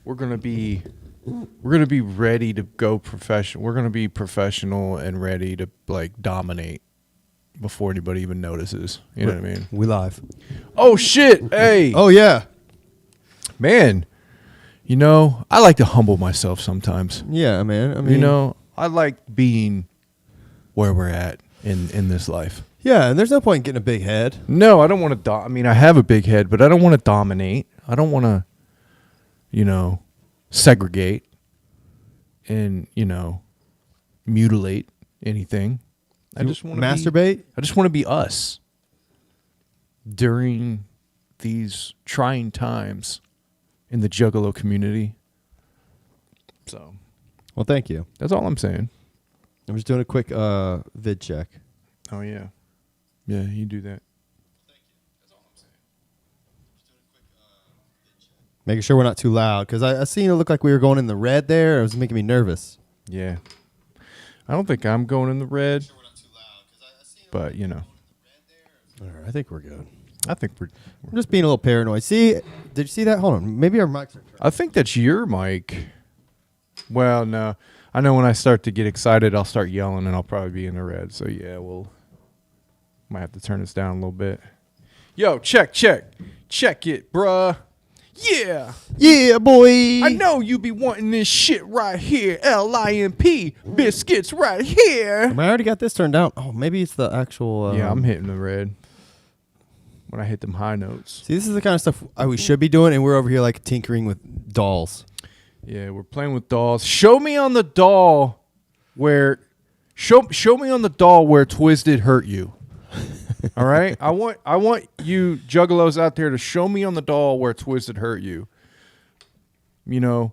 we're gonna be ready to go professional. We're gonna be professional and ready to like dominate before anybody even notices. You know what I mean? We live. Oh shit! Hey. Oh yeah. Man, you know, I like to humble myself sometimes. Yeah, man. I mean, You know, I like being where we're at in this life. yeah, and there's no point in getting a big head. No, I don't want to. I mean, I have a big head, but I don't want to dominate. I don't want to, you know, segregate and, you know, mutilate anything. I just want to masturbate. I just want to be us during these trying times in the Juggalo community. So, Well, thank you. that's all I'm saying. I'm just doing a quick vid check. Oh yeah, yeah, you do that. Making sure we're not too loud, because I seen it look like we were going in the red there. It was making me nervous. Yeah, I don't think I'm going in the red, but you know, All right, I think we're good. I think we're I'm just being a little paranoid. See, did you see that? Hold on. Maybe our mics are... I think that's your mic. Well, no. I know when I start to get excited, I'll start yelling and I'll probably be in the red. So, yeah, might have to turn this down a little bit. Yo, check. Check it, bruh. Yeah. Yeah, boy. I know you be wanting this shit right here. LIMP. Biscuits right here. I mean, I already got this turned down. Oh, maybe it's the actual... Yeah, I'm hitting the red when I hit them high notes. See, this is the kind of stuff we should be doing, and we're over here like tinkering with dolls. Yeah, we're playing with dolls. Show me on the doll where Twisted hurt you. All right? I want you juggalos out there to show me on the doll where Twisted hurt you. You know,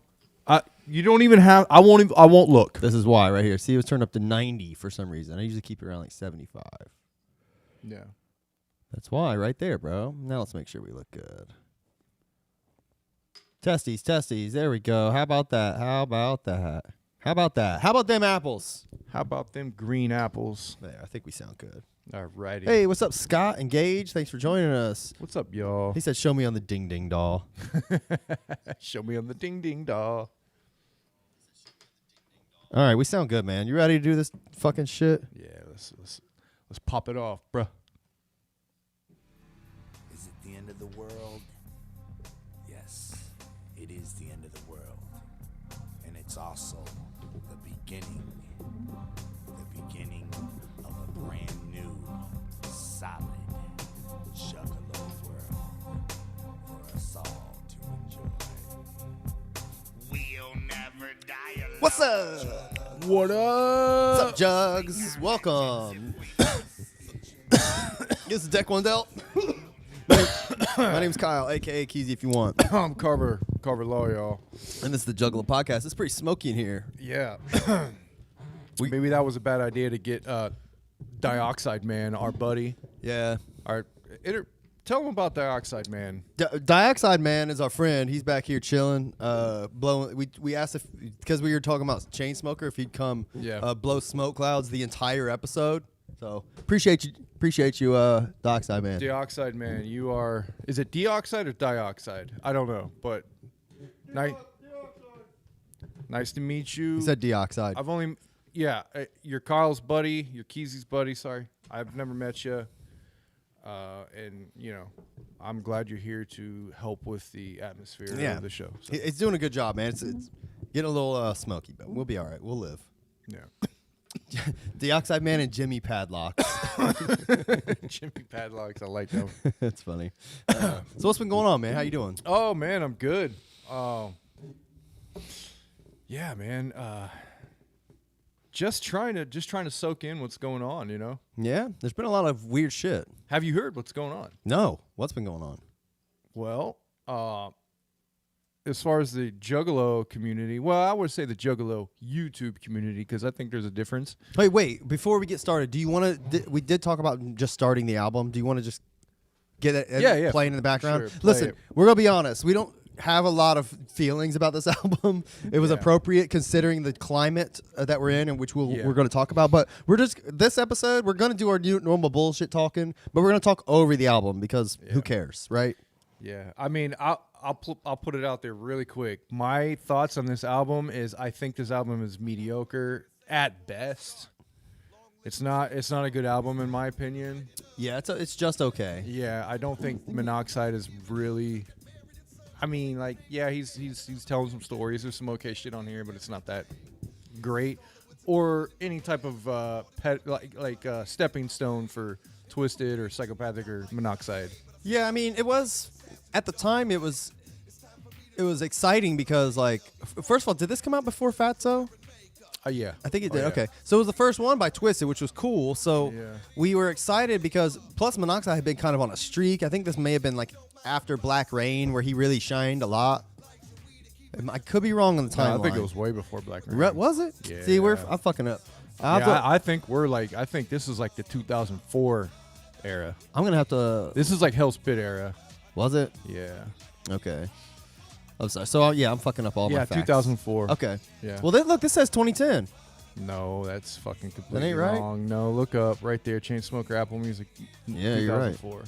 you don't even have I won't look. This is why right here. See, it was turned up to 90 for some reason. I usually keep it around like 75. Yeah. That's why right there, bro. Now let's make sure we look good. Testes. There we go. How about that? How about them apples? How about them green apples? There, I think we sound good. All righty. Hey, what's up, Scott and Gage? Thanks for joining us. What's up, y'all? He said, show me on the ding ding doll. Show me on the ding ding doll. All right, we sound good, man. You ready to do this fucking shit? Yeah, let's pop it off, bruh. Is it the end of the world? Yes, it is the end of the world. And it's also the beginning of a brand new, solid Juggalo world for us all to enjoy. We'll never die alone. What's up? What up? What's up, Jugs? Welcome. This is Deck One Delt. My name's Kyle, a.k.a. Keezy, if you want. I'm Carver Law, y'all. And this is the Juggalo Podcast. It's pretty smoky in here. Yeah. Maybe that was a bad idea to get Dioxide Man, our buddy. Yeah. Tell him about Dioxide Man. Dioxide Man is our friend. He's back here chilling, blowing. We asked if, because we were talking about Chainsmoker, if he'd come blow smoke clouds the entire episode. So appreciate you, Dioxide Man. Dioxide Man, you are. Is it deoxide or dioxide? I don't know, but nice to meet you. He said dioxide. You're Kyle's buddy. You're Keezy's buddy. Sorry, I've never met you. And you know, I'm glad you're here to help with the atmosphere of the show. So. It's doing a good job, man. It's getting a little smoky, but we'll be all right. We'll live. Yeah. Dioxide Man and Jimmy Padlocks. Jimmy Padlocks, I like them. That's funny. So what's been going on, man? How you doing? Oh man, I'm good. Yeah, man. Just trying to soak in what's going on, you know? Yeah, there's been a lot of weird shit. Have you heard what's going on? No. What's been going on? Well, as far as the Juggalo community, well, I would say the Juggalo YouTube community, because I think there's a difference. Wait. Before we get started, do you want to? We did talk about just starting the album. Do you want to just get it playing in the background? Sure, Listen, we're gonna be honest. We don't have a lot of feelings about this album. It was appropriate considering the climate that we're in, and which we're going to talk about. But this episode, we're going to do our normal bullshit talking, but we're going to talk over the album because who cares, right? Yeah, I mean, I'll put it out there really quick. My thoughts on this album is I think this album is mediocre at best. It's not a good album in my opinion. Yeah, it's just okay. Yeah, I don't think Monoxide is really. I mean, like, yeah, he's telling some stories. There's some okay shit on here, but it's not that great, or any type of stepping stone for Twisted or Psychopathic or Monoxide. Yeah, I mean, it was at the time. It was exciting because, like, first of all, did this come out before Fatso? Yeah, I think it did. yeah. Okay, so it was the first one by Twisted, which was cool. So Yeah. we were excited because plus Monoxide had been kind of on a streak. I think this may have been like after Black Rain where he really shined a lot. I could be wrong on the timeline. No, I think it was way before Black Rain. Was it? Yeah. See, I'm fucking up. I think I think this is like the 2004 era. I'm gonna have to. This is like Hell's Pit era. Was it? Yeah. Okay. I'm sorry. So yeah, I'm fucking up all my Yeah, facts. 2004. Okay. Yeah. Well, look, this says 2010. No, that's fucking completely ain't right? wrong. No, look up right there. Chainsmoker, Apple Music. Yeah, you're right. 2004.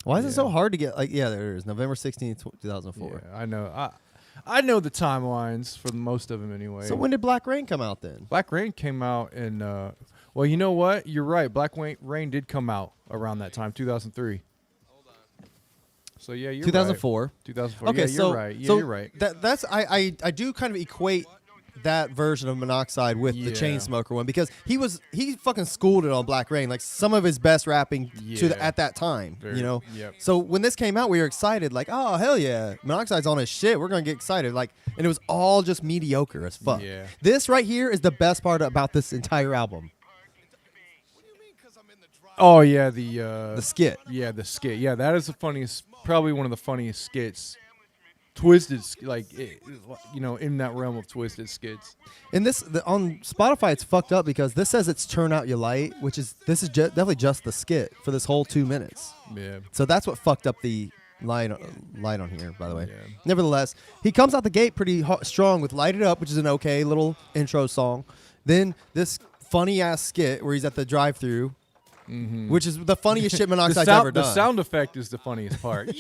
Why is it so Yeah. hard to get? Like, yeah, there it is. November 16th, 2004. Yeah, I know. I know the timelines for most of them anyway. So when did Black Rain come out then? Black Rain came out in. Well, you know what? You're right. Black Rain did come out around that time, 2003. So yeah, you're 2004. right. 2004. Okay, yeah, so you're right. Yeah, so you're right. That's I do kind of equate that version of Monoxide with the Yeah. Chainsmoker one because he fucking schooled it on Black Rain, like some of his best rapping Yeah. at that time, Very- yep. So when this came out, we were excited, like, oh hell yeah, Monoxide's on his shit. We're gonna get excited, like, and it was all just mediocre as fuck. Yeah. This right here is the best part about this entire album, Oh yeah, the skit. Yeah, the skit. Yeah, that is the funniest. Probably one of the funniest skits. Twisted, in that realm of Twisted skits. And on Spotify, it's fucked up because this says it's "Turn Out Your Light," which is definitely just the skit for this whole 2 minutes. Yeah. So that's what fucked up the light on here, by the way. Yeah. Nevertheless, he comes out the gate pretty strong with "Light It Up," which is an okay little intro song. Then this funny ass skit where he's at the drive-through, which is the funniest shit Monoxide's ever done. The sound effect is the funniest part. I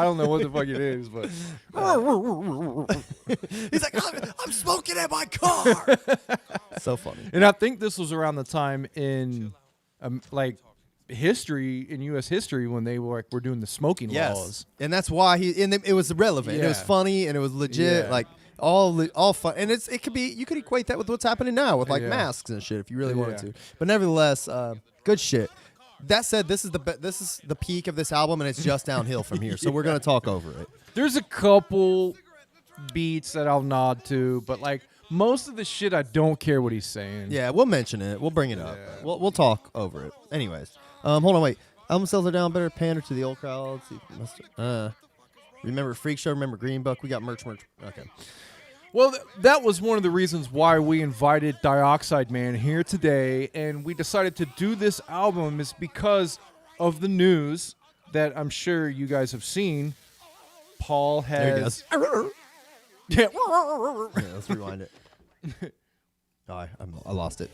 don't know what the fuck it is, but He's like, I'm smoking at my car. So funny. and I think this was around the time in history in U.S. history when they were doing the smoking laws. And that's why it was relevant. It was Yeah. funny and it was legit. Yeah. Like all fun. And it could be, you could equate that with what's happening now with like Yeah. masks and shit if you really wanted Yeah. to. But nevertheless, good shit. That said, this is the peak of this album and it's just downhill from here. So we're gonna talk over it. There's a couple beats that I'll nod to, but like most of the shit I don't care what he's saying. Yeah, we'll mention it. We'll bring it up. Yeah. We'll talk over it. Anyways, hold on, wait. Album sales are down. Better pander to the old crowds. Remember Freak Show. Remember Green Book. We got merch. Okay. Well, that was one of the reasons why we invited Dioxide Man here today, and we decided to do this album is because of the news that I'm sure you guys have seen. Paul has. Yeah, let's rewind it. Oh, I lost it.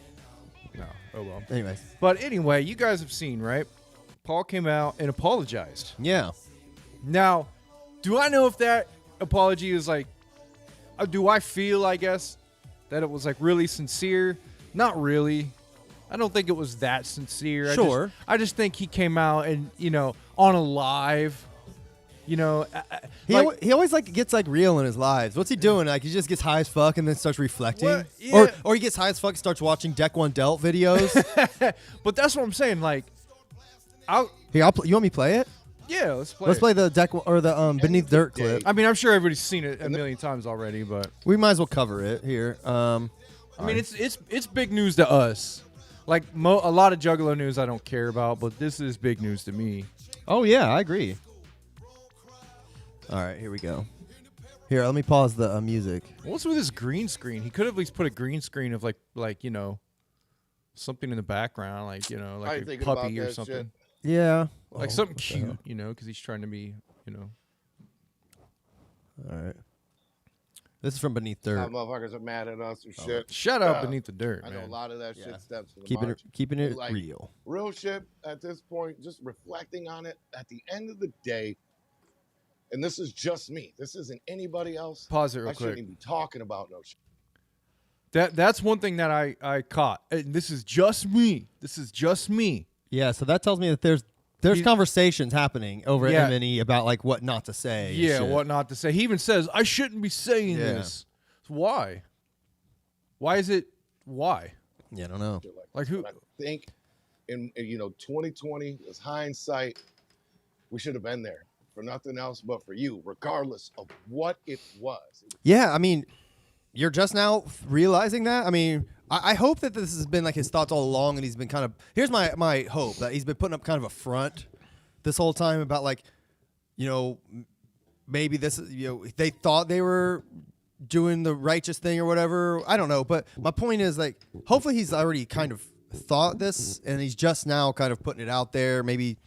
No. Oh well. Anyways. But anyway, you guys have seen, right? Paul came out and apologized. Yeah. Now, do I know if that apology is like, do I feel, I guess, that it was like really sincere? Not really. I don't think it was that sincere. Sure. I just think he came out and, on a live, He always gets real in his lives. What's he doing? Like he just gets high as fuck and then starts reflecting, Well, yeah. or he gets high as fuck and starts watching Deck One Delt videos. but that's what I'm saying. Like, Here, you want me to play it? yeah, let's play. Let's play the Deck or the Beneath Dirt clip. I mean, I'm sure everybody's seen it a million times already, but We might as well cover it here. I mean, it's big news to us. Like a lot of Juggalo news I don't care about, but this is big news to me. Oh yeah, I agree. All right, here we go. Here, let me pause the music. What's with his green screen? He could have at least put a green screen of like something in the background, like a thinking puppy about or that something, shit. Yeah, like something cute, because he's trying to be, All right. This is from Beneath Dirt. How motherfuckers are mad at us or shit. Shout out Beneath the Dirt, I man. know a lot of that shit stems from the Keeping it like, real. Real shit at this point, just reflecting on it at the end of the day, and this is just me. This isn't anybody else. Pause it real I shouldn't quick. even be talking about no shit. That's one thing that I caught. And this is just me. This is just me. Yeah, so that tells me that there's conversations happening over at M&E about like what not to say. and Yeah, shit. what not to say. He even says, I shouldn't be saying this. Why? Why is it? Why? Yeah, I don't know. Like who? But I think in 2020 is hindsight. We should have been there for nothing else but for you, regardless of what it was. Yeah, I mean, you're just now realizing that. I mean, I hope that this has been like his thoughts all along, and he's been kind of. Here's my hope that he's been putting up kind of a front this whole time about like, maybe this, they thought they were doing the righteous thing or whatever. I don't know, but my point is like, hopefully he's already kind of thought this, and he's just now kind of putting it out there. Maybe,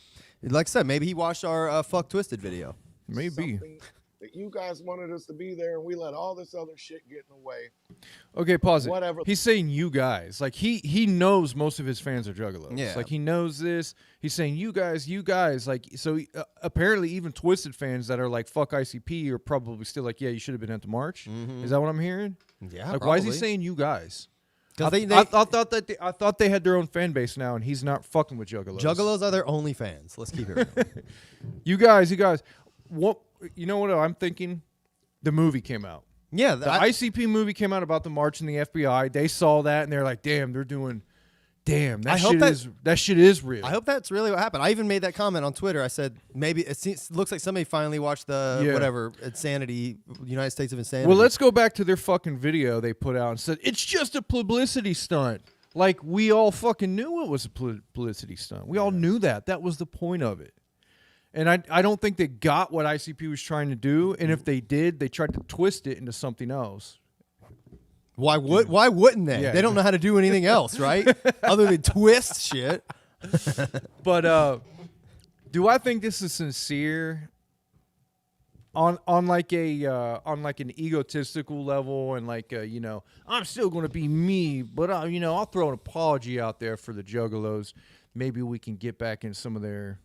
like I said, maybe he watched our Fuck Twisted video. Maybe. That you guys wanted us to be there, and we let all this other shit get in the way. Okay, pause it. Whatever. He's saying you guys. Like he knows most of his fans are juggalos. Yeah. Like he knows this. He's saying you guys. Like so. Apparently, even Twisted fans that are like fuck ICP are probably still like, yeah, you should have been at the march. Mm-hmm. Is that what I'm hearing? Yeah, Like why is he probably. saying you guys? Because I thought they had their own fan base now, and he's not fucking with juggalos. Juggalos are their only fans. Let's keep it real. You guys. What? You know what I'm thinking? The movie came out. Yeah, The ICP movie came out about the march in the FBI. They saw that and they're like, "Damn, they're doing. Damn, that shit is real." I hope that's really what happened. I even made that comment on Twitter. I said maybe it looks like somebody finally watched the whatever Insanity, United States of Insanity. Well, let's go back to their fucking video they put out and said it's just a publicity stunt. Like we all fucking knew it was a publicity stunt. We all knew that. That was the point of it. And I don't think they got what ICP was trying to do. And if they did, they tried to twist it into something else. Why wouldn't they? Yeah. They don't know how to do anything else, right? Other than twist shit. But do I think this is sincere? On like an egotistical level and like I'm still gonna be me, but I'll throw an apology out there for the Juggalos. Maybe we can get back in some of their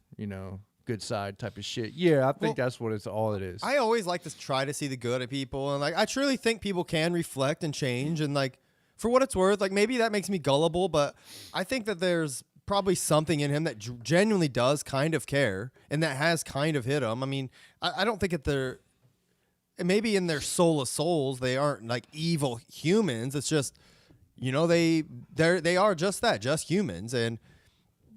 good side type of shit. Yeah, I think that's what all it is. I always like to try to see the good of people, and like I truly think people can reflect and change, and like for what it's worth, like maybe that makes me gullible, but I think that there's probably something in him that genuinely does kind of care, and that has kind of hit him. I mean, I don't think maybe in their soul of souls they aren't like evil humans. It's just they are just that, just humans, and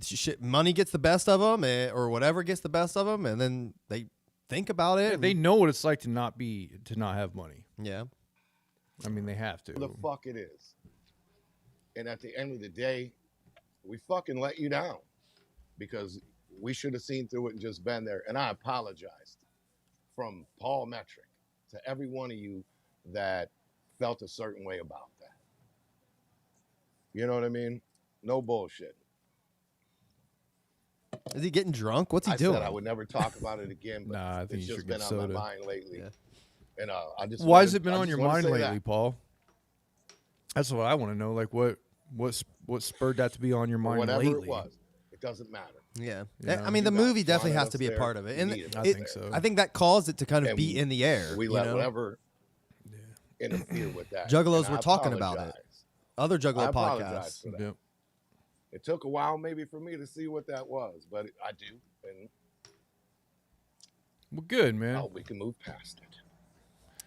shit, money gets the best of them, or whatever gets the best of them, and then they think about it. Yeah, they know what it's like to not have money. Yeah, I mean, they have to. The fuck it is. And at the end of the day, we fucking let you down because we should have seen through it and just been there. And I apologized from Paul Metric to every one of you that felt a certain way about that. You know what I mean? No bullshit. is he getting drunk? What's he I doing? said I would never talk about it again, but Nah, I think it's you just should been get on my soda. mind lately. Yeah. And I just Why has wanted- it been I on just your wanna mind say lately, that. Paul? That's what I want to know. Like, what spurred that to be on your mind Whatever lately? it was, it doesn't matter. Yeah. Yeah. I mean, the You guys movie definitely wanted has us to be a there. part of it, You and needed I us think there. so. I think that caused it to kind of And be in the air. We let whatever interfere with that. Juggalos And were I talking about it. apologize. Other I Juggalo apologize podcasts. for that. Yep. It took a while maybe for me to see what that was, but I do, and Well, good, man. I hope we can move past it.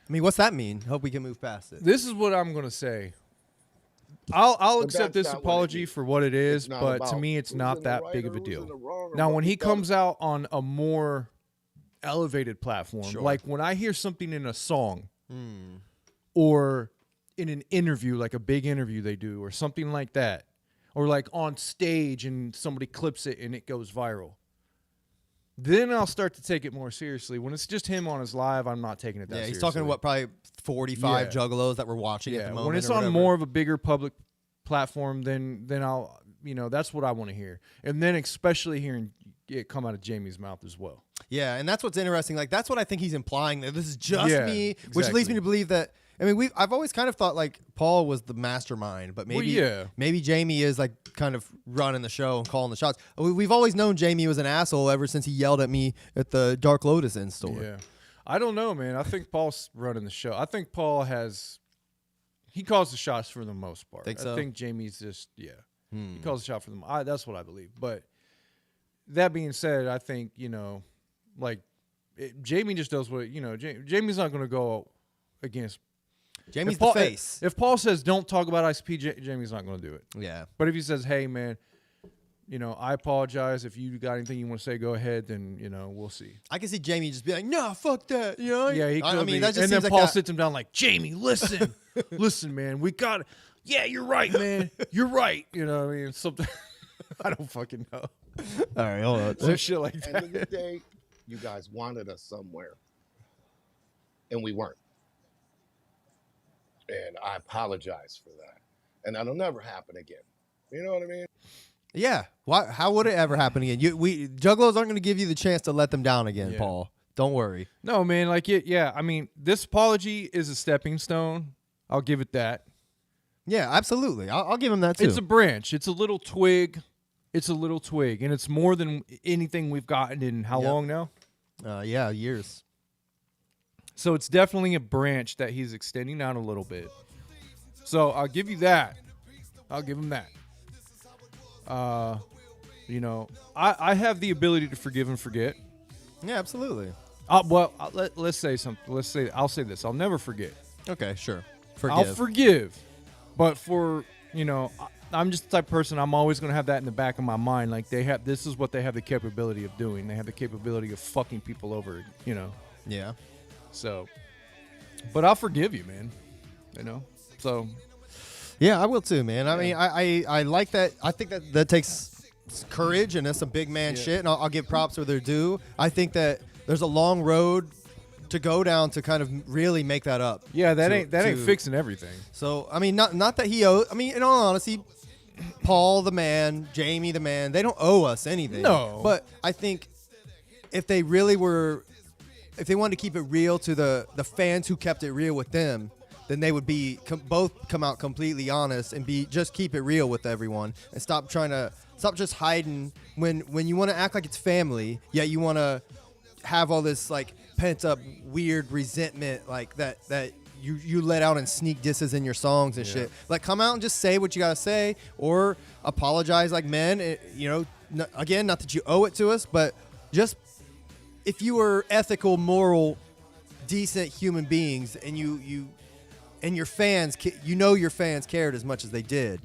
I mean, what's that mean? Hope we can move past it. This is what I'm gonna say. I'll But accept that's this not what it apology is. for what it is, It's not but to about me, it's who's not in the that right big or of a who's in deal. the wrong or Now, what when we he done. comes out on a more elevated platform, Sure. like when I hear something in a song Hmm. or in an interview, like a big interview they do, or something like that, or like on stage and somebody clips it and it goes viral, then I'll start to take it more seriously. When it's just him on his live, I'm not taking it that Yeah, seriously. he's talking to what, probably 45 Yeah. Juggalos that we're watching at the moment. When it's or on whatever. more of a bigger public platform, then I'll, that's what I want to hear. And then especially hearing it come out of Jamie's mouth as well. Yeah, and that's what's interesting. Like, that's what I think he's implying, that this is just Yeah, me, which leads exactly. me to believe that I mean, I've always kind of thought like Paul was the mastermind, but maybe Jamie is like kind of running the show and calling the shots. We've always known Jamie was an asshole ever since he yelled at me at the Dark Lotus Inn store. Yeah. I don't know, man. I think Paul's running the show. I think Paul he calls the shots for the most part. Think so? I think Jamie's just, he calls the shot for them. That's what I believe. But that being said, I think, like Jamie just does what, Jamie's not going to go against. Jamie's the face. If Paul says don't talk about ICP, Jamie's not going to do it. Yeah. But if he says, hey, man, I apologize. If you got anything you want to say, go ahead. Then, we'll see. I can see Jamie just be like, no, fuck that. Yeah, he could I mean, be. that just and then seems Paul like sits him down like, Jamie, listen. Listen, man. We got it. Yeah, you're right, man. You're right. You know what I mean? Something. I don't fucking know. All right, hold on. Some shit like End that. of the day, you guys wanted us somewhere, and we weren't. And I apologize for that. And that'll never happen again. You know what I mean? Yeah. Why? How would it ever happen again? Juggalos aren't going to give you the chance to let them down again, Yeah. Paul. Don't worry. No, man. Like it. Yeah. I mean, this apology is a stepping stone. I'll give it that. Yeah, absolutely. I'll give him that too. It's a branch. It's a little twig. It's a little twig, and it's more than anything we've gotten in how long now? Yeah, years. So it's definitely a branch that he's extending out a little bit. So I'll give you that. I'll give him that. I have the ability to forgive and forget. Yeah, absolutely. Let's say something. I'll say this. I'll never forget. Okay, sure. Forgive. I'll forgive. But I'm just the type of person, I'm always going to have that in the back of my mind. Like, this is what they have the capability of doing. They have the capability of fucking people over, Yeah. So, but I'll forgive you, man. So. Yeah, I will too, man. I mean, I like that. I think that takes courage, and that's some big man shit, and I'll give props where they're due. I think that there's a long road to go down to kind of really make that up. Yeah, that ain't fixing everything. So, I mean, not that he owes. I mean, in all honesty, Paul the man, Jamie the man, they don't owe us anything. No. But I think if they wanted to keep it real to the fans who kept it real with them, then they would be both come out completely honest and just keep it real with everyone and stop just hiding when you want to act like it's family, yet you want to have all this like pent up weird resentment like that you let out and sneak disses in your songs and shit. Like, come out and just say what you gotta say, or apologize like men. Again, not that you owe it to us, but just if you were ethical, moral, decent human beings, and your fans, your fans cared as much as they did.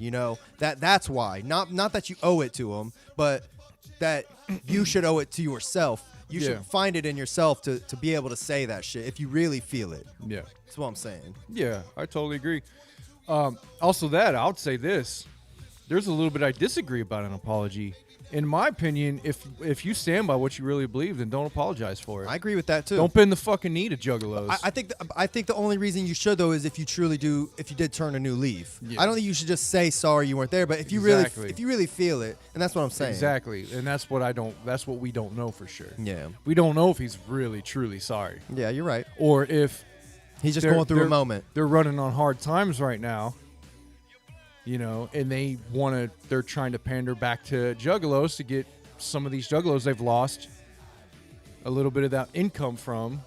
That's why. Not that you owe it to them, but that you should owe it to yourself. You should find it in yourself to be able to say that shit if you really feel it. Yeah. That's what I'm saying. Yeah, I totally agree. Also, I would say this. There's a little bit I disagree about an apology. In my opinion, if you stand by what you really believe, then don't apologize for it. I agree with that too. Don't bend the fucking knee to juggalos. I think the only reason you should though is if you did turn a new leaf. Yeah. I don't think you should just say sorry you weren't there, but if you really feel it, and that's what I'm saying. Exactly, and that's what we don't know for sure. Yeah. We don't know if he's really truly sorry, Yeah, you're right. or if He's just going through a moment. They're running on hard times right now. And they're trying to pander back to juggalos to get some of these juggalos they've lost a little bit of that income from.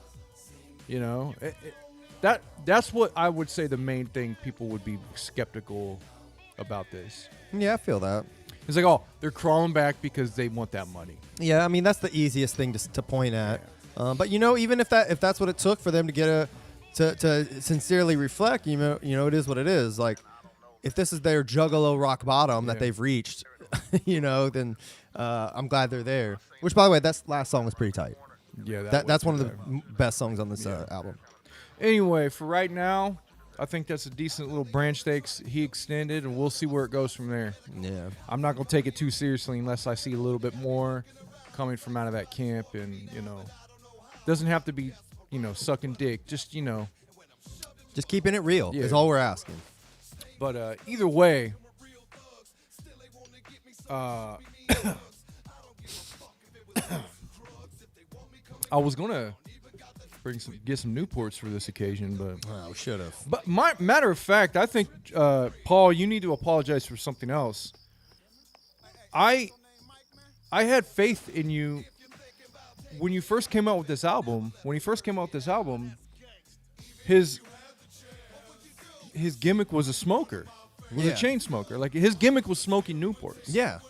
That's what I would say the main thing people would be skeptical about this. Yeah, I feel that. It's like, they're crawling back because they want that money. Yeah, I mean that's the easiest thing to point at. Yeah. But even if that's what it took for them to get to sincerely reflect, it is what it is. Like, if this is their juggalo rock bottom that they've reached, then I'm glad they're there. Which, by the way, that last song was pretty tight. Yeah, That's one of the best songs on this album. Anyway, for right now, I think that's a decent little branch he extended, and we'll see where it goes from there. Yeah. I'm not going to take it too seriously unless I see a little bit more coming from out of that camp, and, doesn't have to be, sucking dick. Just keeping it real is all we're asking. But either way, I was going to get some Newports for this occasion, but Oh, should have. But matter of fact, I think Paul, you need to apologize for something else. I had faith in you when you first came out with this album. When he first came out with this album, his gimmick was a smoker. He was a chain smoker. Like his gimmick was smoking Newports. Yeah.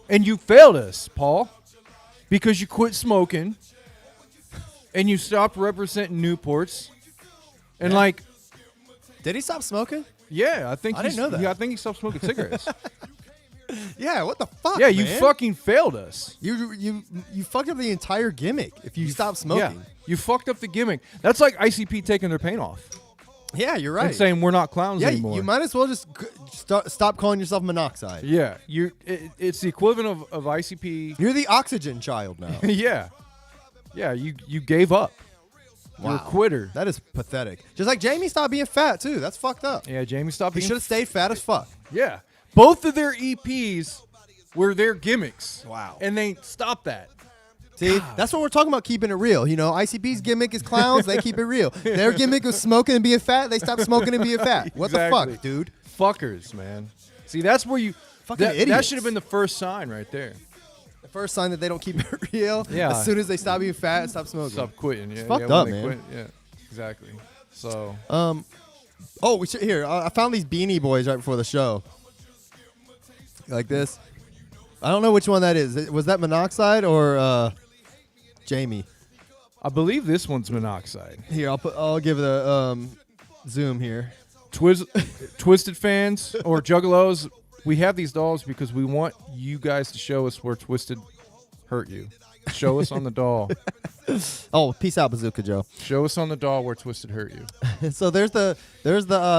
And you failed us, Paul, because you quit smoking and you stopped representing Newports. And Did he stop smoking? yeah, I think I didn't know that. Yeah, I think he stopped smoking cigarettes. Yeah. What the fuck? Yeah, you man? fucking failed us. You fucked up the entire gimmick if you stop smoking. Yeah, you fucked up the gimmick. That's like ICP taking their paint off Yeah, you're right. and saying we're not clowns yeah, anymore. you might as well just stop calling yourself Monoxide. Yeah, it's the equivalent of ICP. You're the oxygen child now. Yeah, you gave up. You're a Wow. quitter. That is pathetic. Just like Jamie stopped being fat too. That's fucked up. Yeah, Jamie, stop He being. should have stayed fat as fuck. Yeah, both of their EPs were their gimmicks. Wow. and they stopped that. See, that's what we're talking about, keeping it real. You know, ICP's gimmick is clowns. They keep it real. Their gimmick was smoking and being fat. They stopped smoking and being fat. What the Exactly. fuck, dude? Fuckers, man. See, that's where you. Fucking That idiots. should have been the first sign right there. The first sign that they don't keep it real. Yeah. As soon as they stop being fat and stop smoking. Stop quitting. Yeah, fucked when up, they man. Quit, yeah, exactly. So. Oh, we should here. I found these Beanie Boys right before the show. Like this. I don't know which one that is. Was that Monoxide or Jamie? I believe this one's Monoxide. Here, I'll give it a zoom here. Twisted fans or Juggalos, we have these dolls because we want you guys to show us where Twisted hurt you. Show us on the doll. Oh, peace out, Bazooka Joe. Show us on the doll where Twisted hurt you. So there's the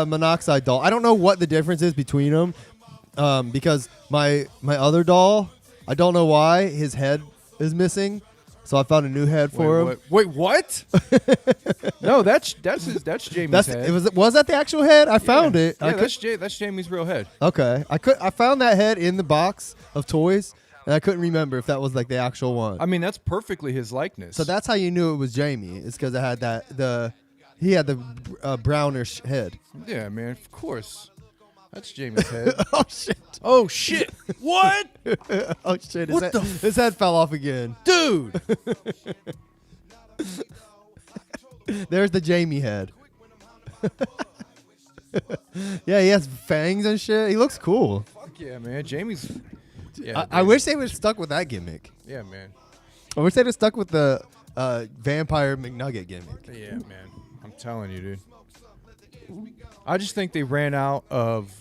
Monoxide doll. I don't know what the difference is between them, because my other doll, I don't know why his head is missing. So I found a new head for him. Wait, what? No, that's Jamie's head. Was that the actual head? I found it. Yeah, that's Jamie's real head. Okay. I found that head in the box of toys, and I couldn't remember if that was like the actual one. I mean, that's perfectly his likeness. So that's how you knew it was Jamie. It's because it had he had the brownish head. Yeah, man, of course. That's Jamie's head. Oh shit! Oh shit! What? Oh shit! What the His head fell off again. Dude! There's the Jamie head. Yeah, he has fangs and shit. He looks cool. Fuck yeah, man. Jamie's. Yeah, I wish they would have stuck with that gimmick. Yeah, man. I wish they'd have stuck with the vampire McNugget gimmick. Yeah, man. I'm telling you, dude. I just think they ran out of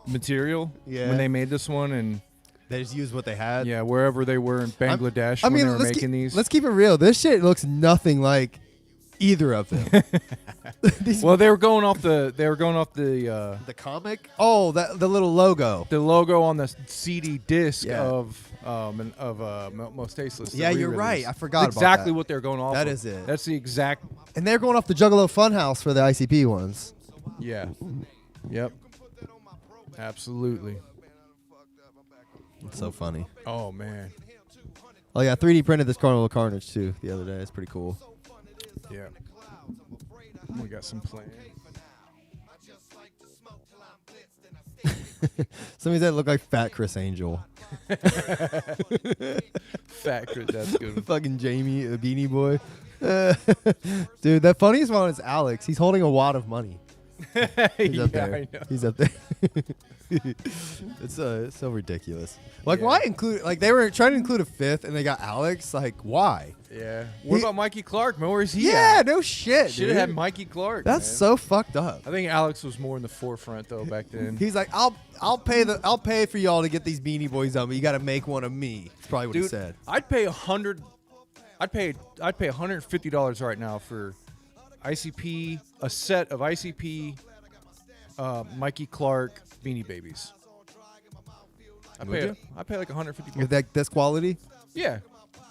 material when they made this one, and They just used what they had. yeah, wherever they were in Bangladesh when they were making these. Let's keep it real. This shit looks nothing like either of them. Well, they were going off the The comic? Oh, the little logo. the logo on the CD disc Yeah. of Most Tasteless. the Yeah, you're re-release. right. I forgot That's about exactly that. what they're going off. That of. is it. That's the exact. And they're going off the Juggalo Funhouse for the ICP ones. Yeah. Yep. Absolutely. It's so funny. Oh man. Oh yeah, 3D printed this Carnival of Carnage too the other day. It's pretty cool. Yeah. We got some plans. Somebody that looked like Fat Chris Angel. Fat Chris, that's good. Fucking Jamie, a Beanie Boy. Dude, the funniest one is Alex. He's holding a wad of money. He's up there. I know. He's up there. It's so ridiculous. Like, Yeah. why include? Like, they were trying to include a fifth, and they got Alex. Like, why? Yeah. What He- about Mikey Clark, man? Where's he Yeah, at? no shit, Should dude. have had Mikey Clark. That's man. so fucked up. I think Alex was more in the forefront though back then. He's like, I'll pay for y'all to get these Beanie Boys on, but you got to make one of me. That's probably what he Dude, said. I'd pay $150 right now for ICP, a set of ICP Mikey Clark Beanie Babies. I Would pay like $150. If that's quality, Yeah.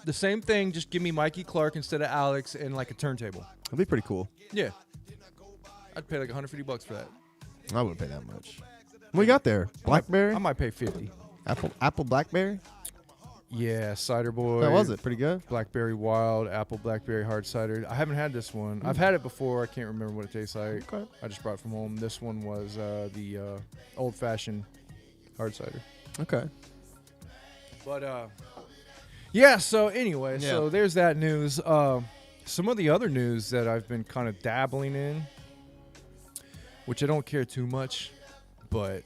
The same thing, just give me Mikey Clark instead of Alex and like a turntable. that'd be pretty cool. Yeah. I'd pay like $150 for that. I wouldn't pay that much. What you got there? Blackberry? I might pay 50. Apple Blackberry? Yeah, Cider Boy. How was it? Pretty good? Blackberry Wild, Apple Blackberry Hard Cider. I haven't had this one. I've had it before. I can't remember what it tastes like. Okay. I just brought it from home. This one was the old-fashioned hard cider. Okay. But, yeah, so anyway, Yeah. so there's that news. Some of the other news that I've been kind of dabbling in, which I don't care too much, but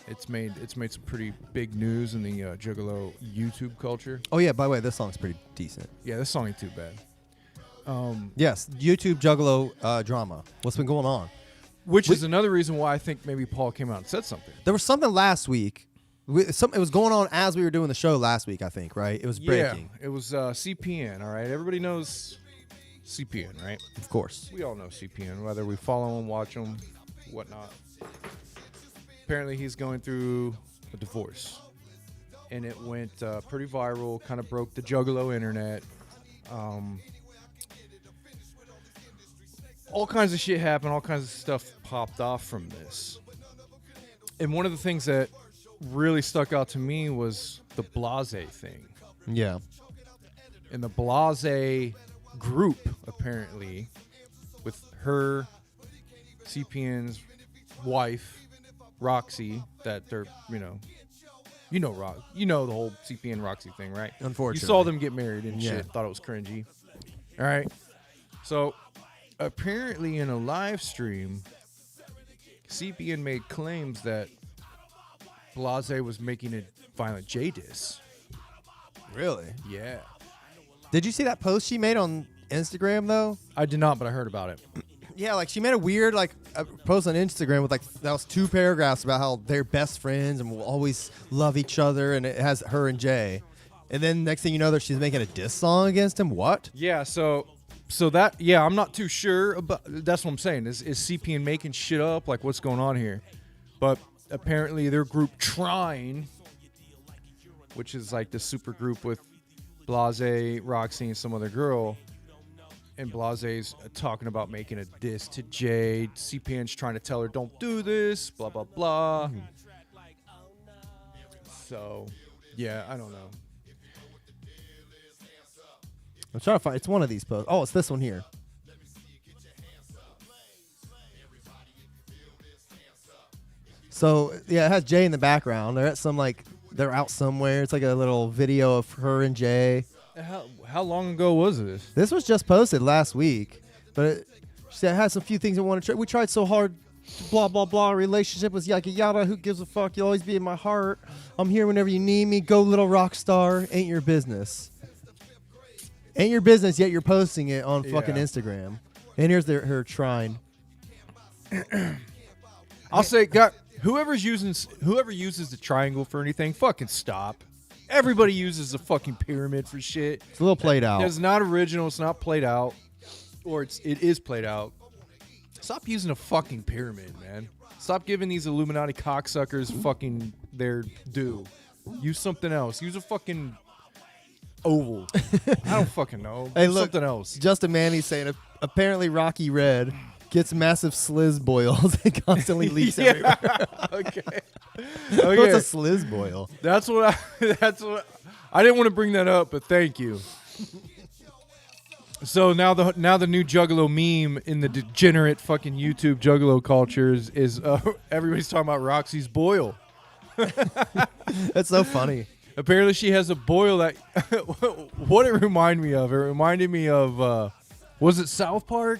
it's made some pretty big news in the Juggalo YouTube culture. Oh, yeah, by the way, this song's pretty decent. Yeah, this song ain't too bad. Yes, YouTube Juggalo drama. What's been going on? Which is another reason why I think maybe Paul came out and said something. There was something last week. It was going on as we were doing the show last week, I think, right? It was breaking. Yeah, it was CPN, all right? Everybody knows CPN, right? Of course. We all know CPN, whether we follow him, watch him, whatnot. Apparently, he's going through a divorce. And it went pretty viral, kind of broke the Juggalo internet. All kinds of shit happened, all kinds of stuff popped off from this. And one of the things that really stuck out to me was the Blase thing. Yeah. And the Blase group, apparently, with her, CPN's wife, Roxy, that they're, you know the whole CPN Roxy thing, right? Unfortunately. You saw them get married and Yeah. shit, thought it was cringy. All right. So, apparently in a live stream, CPN made claims that Blase was making a violent J-diss. Really? Yeah. Did you see that post she made on Instagram, though? I did not, but I heard about it. Yeah, like she made a weird post on Instagram with that was 2 paragraphs about how they're best friends and will always love each other, and it has her and Jay. And then next thing you know, that she's making a diss song against him. What? Yeah, so that, yeah, I'm not too sure about, that's what I'm saying. Is CPN making shit up? Like, what's going on here? But apparently their group Trine, which is like the super group with Blase, Roxy, and some other girl, and Blase's talking about making a diss to Jade. CPN's trying to tell her, don't do this, blah, blah, blah. So, yeah, I don't know. I'm trying to find. It's one of these posts. Oh, it's this one here. So yeah, it has Jay in the background. They're at they're out somewhere. It's like a little video of her and Jay. How long ago was this? This was just posted last week, but she said it has a few things I want to try. We tried so hard, blah blah blah. Relationship was yada yada. Who gives a fuck? You'll always be in my heart. I'm here whenever you need me. Go little rock star. Ain't your business. Ain't your business. Yet you're posting it on fucking Instagram. And here's her Trine. I'll say, God, whoever uses the triangle for anything, fucking stop. Everybody uses the fucking pyramid for shit. It's a little played out. It's not original. It's not played out, or it is played out. Stop using a fucking pyramid, man. Stop giving these Illuminati cocksuckers fucking their due. Use something else. Use a fucking oval. I don't fucking know. Hey, Use look, something else. Justin Manny's saying apparently Rocky Red gets massive slizz boils and constantly leaks everywhere. Okay. What's a slizz boil? That's what I didn't want to bring that up, but thank you. So now the new Juggalo meme in the degenerate fucking YouTube Juggalo culture is everybody's talking about Roxy's boil. That's so funny. Apparently she has a boil that what it reminded me of. It reminded me of was it South Park?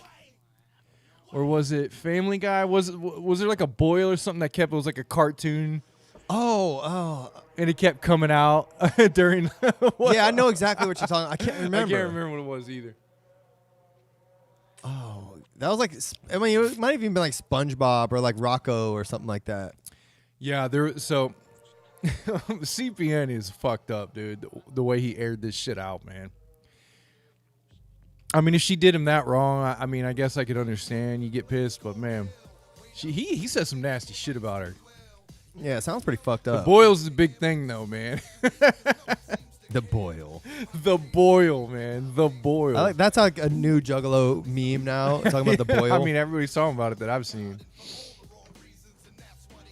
Or was it Family Guy? Was there like a boil or something that it was like a cartoon? Oh. And it kept coming out during. Yeah, I know exactly what you're talking. I can't remember. I can't remember what it was either. Oh, that was like. I mean, it might have even been like SpongeBob or like Rocco or something like that. Yeah, so CPN is fucked up, dude. The way he aired this shit out, man. I mean, if she did him that wrong, I mean, I guess I could understand. You get pissed, but man, he said some nasty shit about her. Yeah, it sounds pretty fucked up. The boil's the big thing, though, man. The boil. The boil, man. The boil. That's like a new Juggalo meme now. Talking about the boil. I mean, everybody's talking about it that I've seen.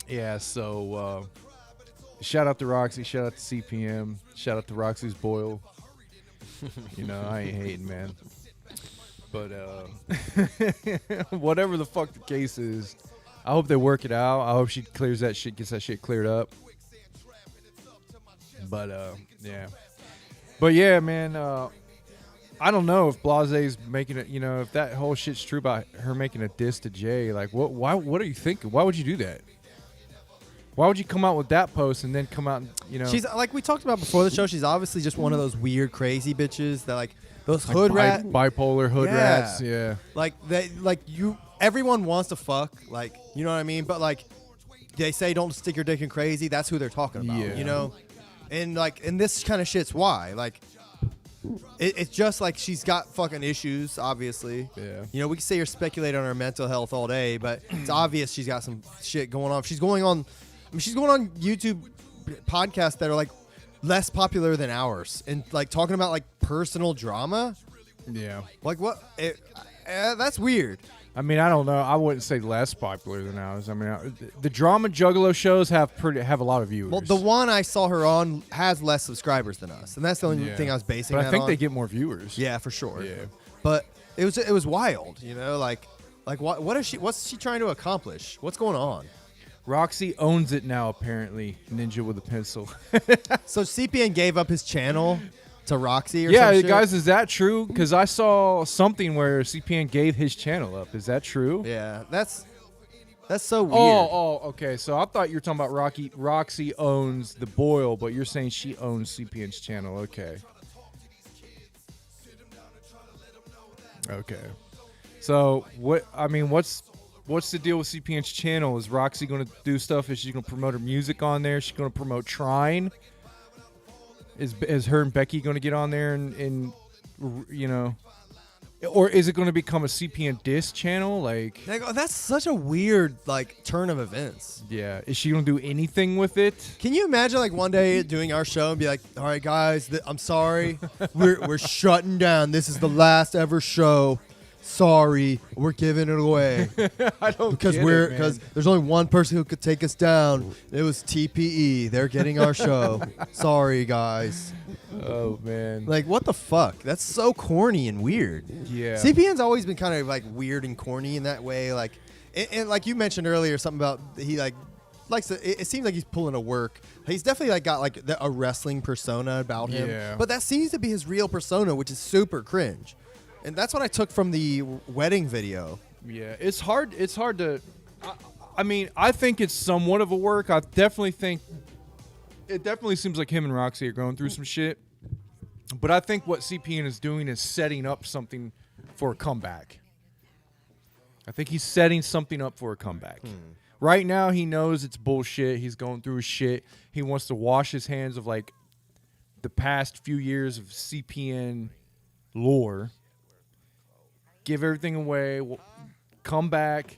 Yeah, so Shout out to Roxy. Shout out to CPM. Shout out to Roxy's Boyle. You know, I ain't hating, man. But whatever the fuck the case is, I hope they work it out. I hope she clears that shit, gets that shit cleared up. But yeah. But yeah, man, I don't know if Blase's making it, you know, if that whole shit's true about her making a diss to Jay, like what are you thinking? Why would you do that? Why would you come out with that post and then come out and, you know? She's like we talked about before the show, she's obviously just one of those weird crazy bitches that like those hood rat bipolar hood rats, yeah. Like everyone wants to fuck, like, you know what I mean? But like they say don't stick your dick in crazy, that's who they're talking about, you know? And like and this kind of shit's why. Like it's just like she's got fucking issues, obviously. Yeah. You know, we can say you're speculating on her mental health all day, but it's obvious she's got some shit going on. She's going on YouTube podcasts that are like less popular than ours and like talking about like personal drama. Yeah. Like what? That's weird. I mean, I don't know. I wouldn't say less popular than ours. I mean, the drama Juggalo shows have a lot of viewers. Well, the one I saw her on has less subscribers than us, and that's the only thing I was basing. But that I think on. they get more viewers. Yeah, for sure. Yeah. But it was wild, you know, like what's she trying to accomplish? What's going on? Roxy owns it now, apparently. Ninja with a pencil. So CPN gave up his channel to Roxy or some shit? Guys, is that true? Because I saw something where CPN gave his channel up. Is that true? Yeah, that's so weird. Oh, okay. So I thought you were talking about Roxy owns the Boyle, but you're saying she owns CPN's channel. Okay. Okay. So what's the deal with CPN's channel? Is Roxy going to do stuff? Is she going to promote her music on there? Is she going to promote Trine? Is her and Becky going to get on there and you know, or is it going to become a CPN diss channel? Like that's such a weird like turn of events. Yeah, is she going to do anything with it? Can you imagine like one day doing our show and be like, all right, guys, I'm sorry, we're shutting down. This is the last ever show. Sorry, we're giving it away. I don't because there's only one person who could take us down. It was TPE. They're getting our show. Sorry, guys. Oh man, like what the fuck? That's so corny and weird. Yeah, CPN's always been kind of like weird and corny in that way. Like, and like you mentioned earlier, something about he like likes to. It seems like he's pulling a work. He's definitely like got like a wrestling persona about him. Yeah. But that seems to be his real persona, which is super cringe. And that's what I took from the wedding video. Yeah, it's hard to. I mean, I think it's somewhat of a work. I definitely think it definitely seems like him and Roxy are going through some shit. But I think what CPN is doing is setting up something for a comeback. I think he's setting something up for a comeback. Right now, he knows it's bullshit. He's going through his shit. He wants to wash his hands of like the past few years of CPN lore. Give everything away, come back,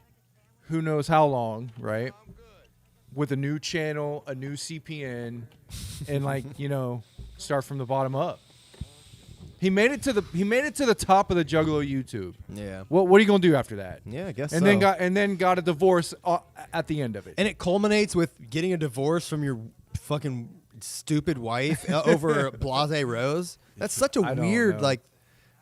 who knows how long, right? With a new channel, a new CPN, and like, you know, start from the bottom up. He made it to the top of the Juggalo YouTube. Yeah. What are you gonna do after that? Yeah, I guess. And then got a divorce at the end of it. And it culminates with getting a divorce from your fucking stupid wife over Blase Rose. That's such a weird like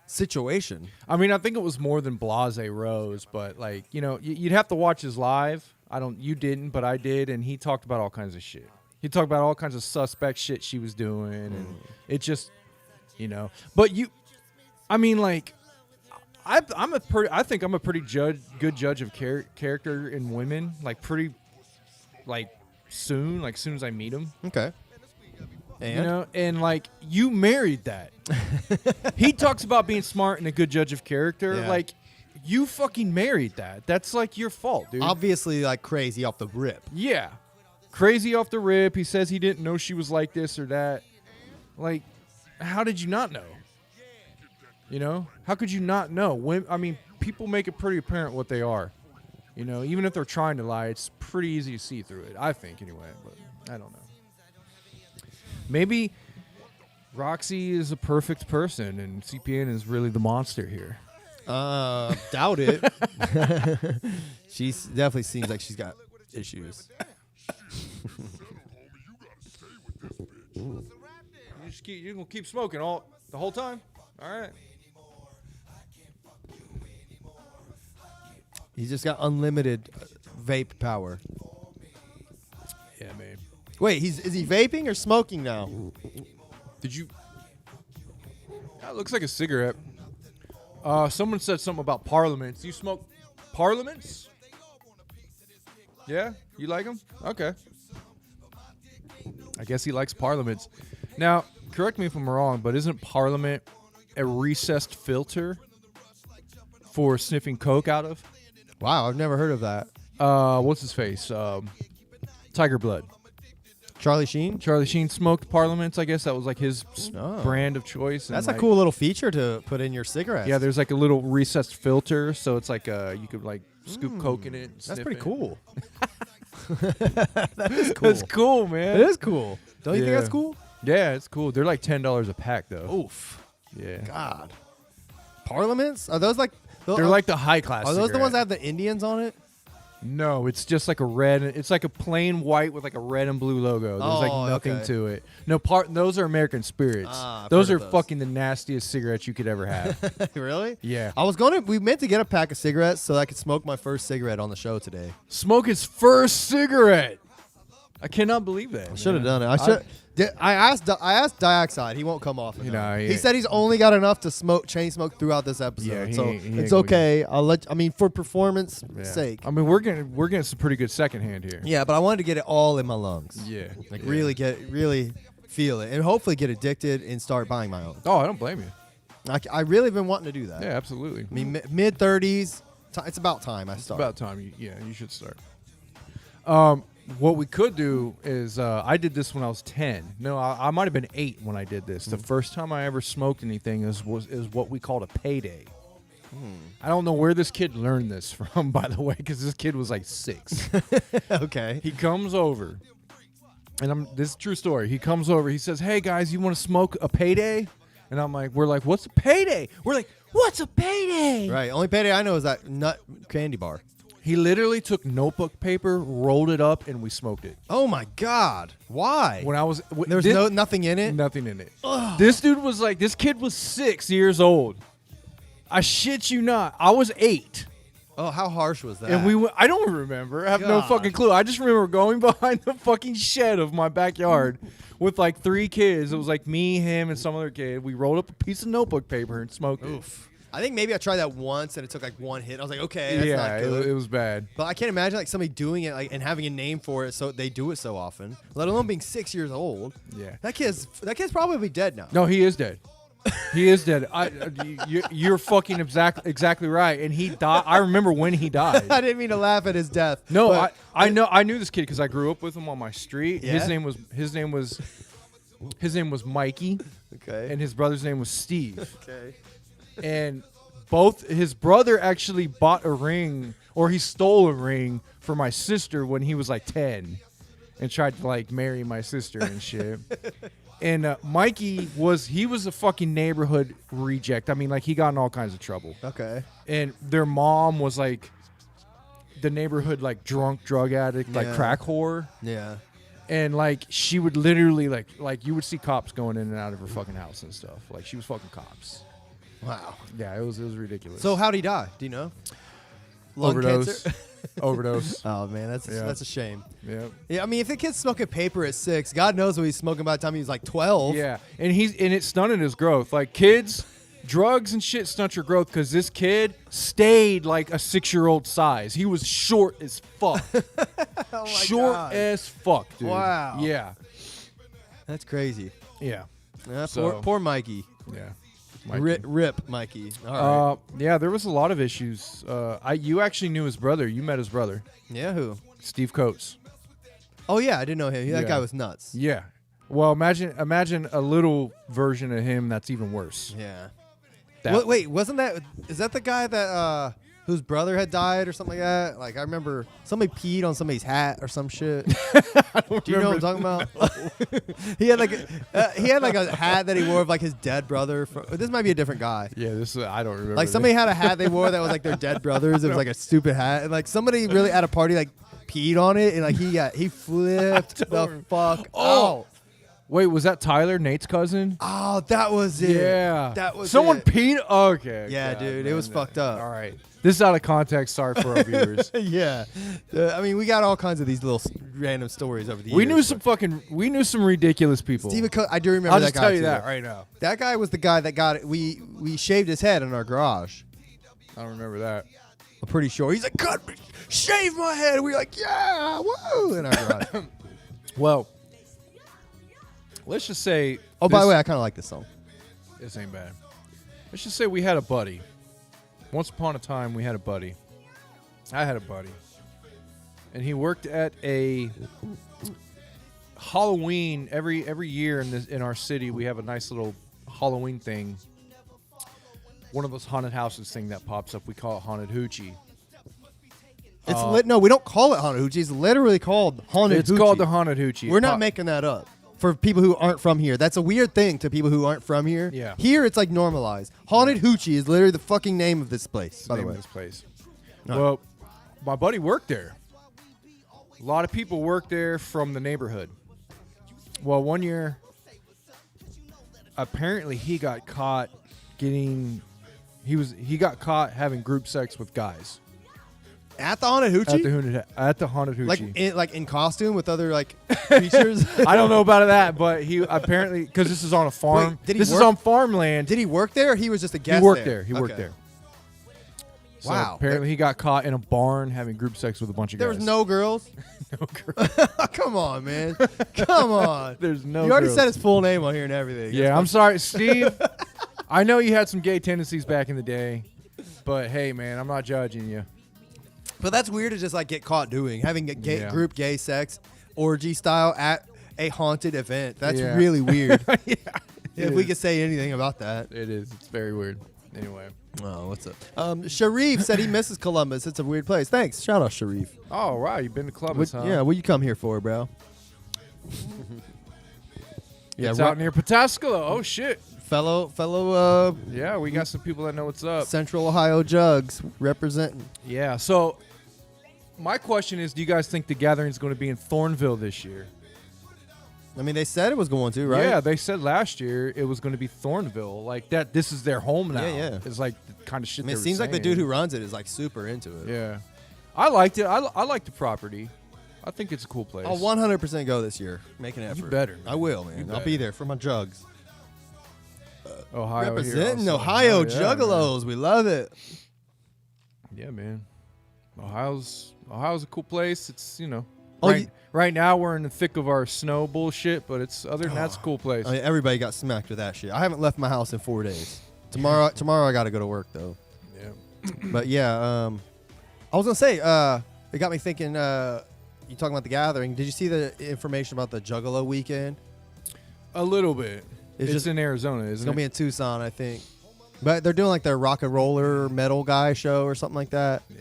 situation. I mean, I think it was more than Blase Rose, but like, you know, you'd have to watch his live. You didn't, but I did, and he talked about all kinds of shit. He talked about all kinds of suspect shit she was doing, and it just, you know. But I mean, like, I think I'm a pretty good judge of character in women, like pretty, like soon as I meet them. Okay. And? You know, and like you married that. He talks about being smart and a good judge of character. Yeah. Like, you fucking married that. That's like your fault, dude. Obviously, like crazy off the rip. Yeah. Crazy off the rip. He says he didn't know she was like this or that. Like, how did you not know? You know? How could you not know? I mean, people make it pretty apparent what they are. You know, even if they're trying to lie, it's pretty easy to see through it. I think, anyway. But I don't know. Maybe Roxy is a perfect person and CPN is really the monster here. Doubt it. She definitely seems like she's got issues. You gonna keep smoking the whole time? All right. He's just got unlimited vape power. Yeah, man. Wait, is he vaping or smoking now? Did you? That looks like a cigarette. Someone said something about parliaments. You smoke parliaments? Yeah, you like them? Okay. I guess he likes parliaments. Now, correct me if I'm wrong, but isn't parliament a recessed filter for sniffing coke out of? Wow, I've never heard of that. What's his face? Tiger Blood. Charlie Sheen? Charlie Sheen smoked parliaments. I guess that was like his brand of choice. That's and a cool little feature to put in your cigarettes. Yeah, there's like a little recessed filter, so it's like you could like scoop coke in it. And That's sniff pretty it. cool. That is cool. That's cool, man. It is cool. Don't you think that's cool? Yeah, it's cool. They're like $10 a pack, though. Oof. Yeah. God. Parliaments? Are those like... They're like the high class. Are those the cigarette. ones that have the Indians on it? No, it's just like a red. It's like a plain white with like a red and blue logo. There's like nothing to it. No those are American Spirits. Those are fucking the nastiest cigarettes you could ever have. Really? Yeah. We meant to get a pack of cigarettes so I could smoke my first cigarette on the show today. Smoke his first cigarette. I cannot believe that. I should have done it. I asked Dioxide. He won't come off. He said he's only got enough to chain smoke throughout this episode. Yeah, so he it's ain't okay. For performance sake. I mean, we're getting some pretty good secondhand here. Yeah, but I wanted to get it all in my lungs. Yeah. Really feel it, and hopefully get addicted and start buying my own. Oh, I don't blame you. I really been wanting to do that. Yeah, absolutely. I mean, mid-30s. It's about time I It's start. about time. You should start. What we could do is I did this when I was 10. No, I might have been 8 when I did this. The first time I ever smoked anything is what we called a payday. I don't know where this kid learned this from, by the way, because this kid was like 6. Okay. He comes over, and this is a true story. He comes over. He says, "Hey guys, you want to smoke a payday?" And we're like, "What's a payday?" We're like, "What's a payday?" Right. Only payday I know is that nut candy bar. He literally took notebook paper, rolled it up, and we smoked it. Oh my God! Why? When I was There's nothing in it. Nothing in it. This kid was 6 years old. I shit you not. I was 8. Oh, how harsh was that? And I don't remember. I have no fucking clue. I just remember going behind the fucking shed of my backyard with like 3 kids. It was like me, him, and some other kid. We rolled up a piece of notebook paper and smoked it. I think maybe I tried that once and it took like one hit. I was like, okay, that's not good. It was bad. But I can't imagine like somebody doing it and having a name for it, so they do it so often. Let alone being 6 years old. Yeah. That kid's probably dead now. No, he is dead. He is dead. You're fucking exactly right. And he died. I remember when he died. I didn't mean to laugh at his death. No, I knew this kid because I grew up with him on my street. Yeah? His name was Mikey. Okay. And his brother's name was Steve. Okay. And his brother actually bought a ring, or he stole a ring for my sister when he was like 10 and tried to like marry my sister and shit. And Mikey was a fucking neighborhood reject. I mean, like he got in all kinds of trouble. Okay. And their mom was like the neighborhood like drunk drug addict, like crack whore. Yeah. And like she would literally like you would see cops going in and out of her fucking house and stuff. Like she was fucking cops. Wow. Yeah, it was ridiculous. So how'd he die? Do you know? Lung Overdose. cancer? Overdose. Oh man, that's a shame. Yeah. Yeah, I mean, if the kid's smoking paper at 6, God knows what he's smoking by the time he was like 12. Yeah, and it stunted his growth. Like kids, drugs and shit stunt your growth because this kid stayed like a 6-year-old size. He was short as fuck. Oh my short God. as fuck, dude. Wow. Yeah. That's crazy. Yeah. Yeah, So- poor Mikey. Yeah. Rip Mikey. All right. Yeah, there was a lot of issues. You actually knew his brother. You met his brother, Yeah, who? Steve Coates. Oh yeah, I didn't know him. That Yeah. guy was nuts. Yeah. Well, imagine a little version of him that's even worse. Yeah. That- Wait, is that the guy that whose brother had died or something like that? Like I remember somebody peed on somebody's hat or some shit. Do you know what I'm talking about? he had like a hat that he wore of like his dead brother. This might be a different guy. Yeah, I don't remember. Like somebody had a hat they wore that was like their dead brothers. It was like a stupid hat, and like somebody really at a party like peed on it, and like he flipped the fuck out. Wait, was that Tyler, Nate's cousin? Oh, that was it. Yeah. That was someone it. peed. Okay. Yeah, God, dude, it man, was fucked up. All right. This is out of context. Sorry for our viewers. Yeah. I mean, we got all kinds of these little random stories over the years. We knew some ridiculous people. Stephen I do remember I'll that just guy tell you too. that right now. That guy was the guy that got it. We shaved his head in our garage. I don't remember that. I'm pretty sure. He's like, cut me, shave my head. And we were like, yeah, woo, in our garage. Well, let's just say. Oh, by the way, I kind of like this song. This ain't bad. Let's just say we had a buddy. Once upon a time, we had a buddy. I had a buddy. And he worked at a Halloween. Every year in our city, we have a nice little Halloween thing. One of those haunted houses thing that pops up. We call it Haunted Hoochie. It's no, we don't call it Haunted Hoochie. It's literally called Haunted Hoochie. It's called the Haunted Hoochie. We're not making that up. For people who aren't from here. That's a weird thing to people who aren't from here. Yeah. Here, it's like normalized. Haunted Hoochie is literally the fucking name of this place, by the way. This place. No. Well, my buddy worked there. A lot of people work there from the neighborhood. Well, one year, apparently he got caught having group sex with guys. At the Haunted Hoochie? At the Haunted Hoochie. Like in costume with other like creatures? I don't know about that, but he apparently, because this is on a farm. Wait, this is on farmland. Did he work there or he was just a guest He worked there? there. He worked there. So Wow. apparently he got caught in a barn having group sex with a bunch of There guys. was no girls? No girls. Come on, man. Come on. There's no You already girls. said his full name on here and everything. Yeah, I'm sorry, Steve. I know you had some gay tendencies back in the day, but hey, man, I'm not judging you. But that's weird to just like get caught having a group gay sex orgy style at a haunted event. That's really weird. Yeah, if we could say anything about that. it is. It's very weird. Anyway. Oh, what's up? Sharif said he misses Columbus. It's a weird place. Thanks. Shout out Sharif. Oh, wow. You've been to Columbus, huh? Yeah, what you come here for, bro? It's out near Pataskala. Oh, shit. Fellow Yeah, we got some people that know what's up. Central Ohio Jugs representing. Yeah, so my question is, do you guys think the gathering is going to be in Thornville this year? I mean, they said it was going to, right? Yeah, they said last year it was going to be Thornville. Like that, this is their home now. Yeah. It's like the kind of shit. I mean, it they were seems like the saying. dude who runs it is like super into it. Yeah, I liked it. I like the property. I think it's a cool place. I'll 100% go this year. Make an effort. You better. I will, man. I'll be there for my jugs. Ohio Representing here also. Ohio Oh, yeah, Juggalos. We love it. Man. Yeah, man. Ohio's a cool place. It's Oh, right now we're in the thick of our snow bullshit, but it's other than that's a cool place. I mean, everybody got smacked with that shit. I haven't left my house in 4 days. Tomorrow I got to go to work though. Yeah. But yeah, I was gonna say, it got me thinking. You talking about the gathering? Did you see the information about the Juggalo weekend? A little bit. It's just in Arizona, isn't It's it? gonna be in Tucson, I think. But they're doing like their rock and roller metal guy show or something like that. Yeah.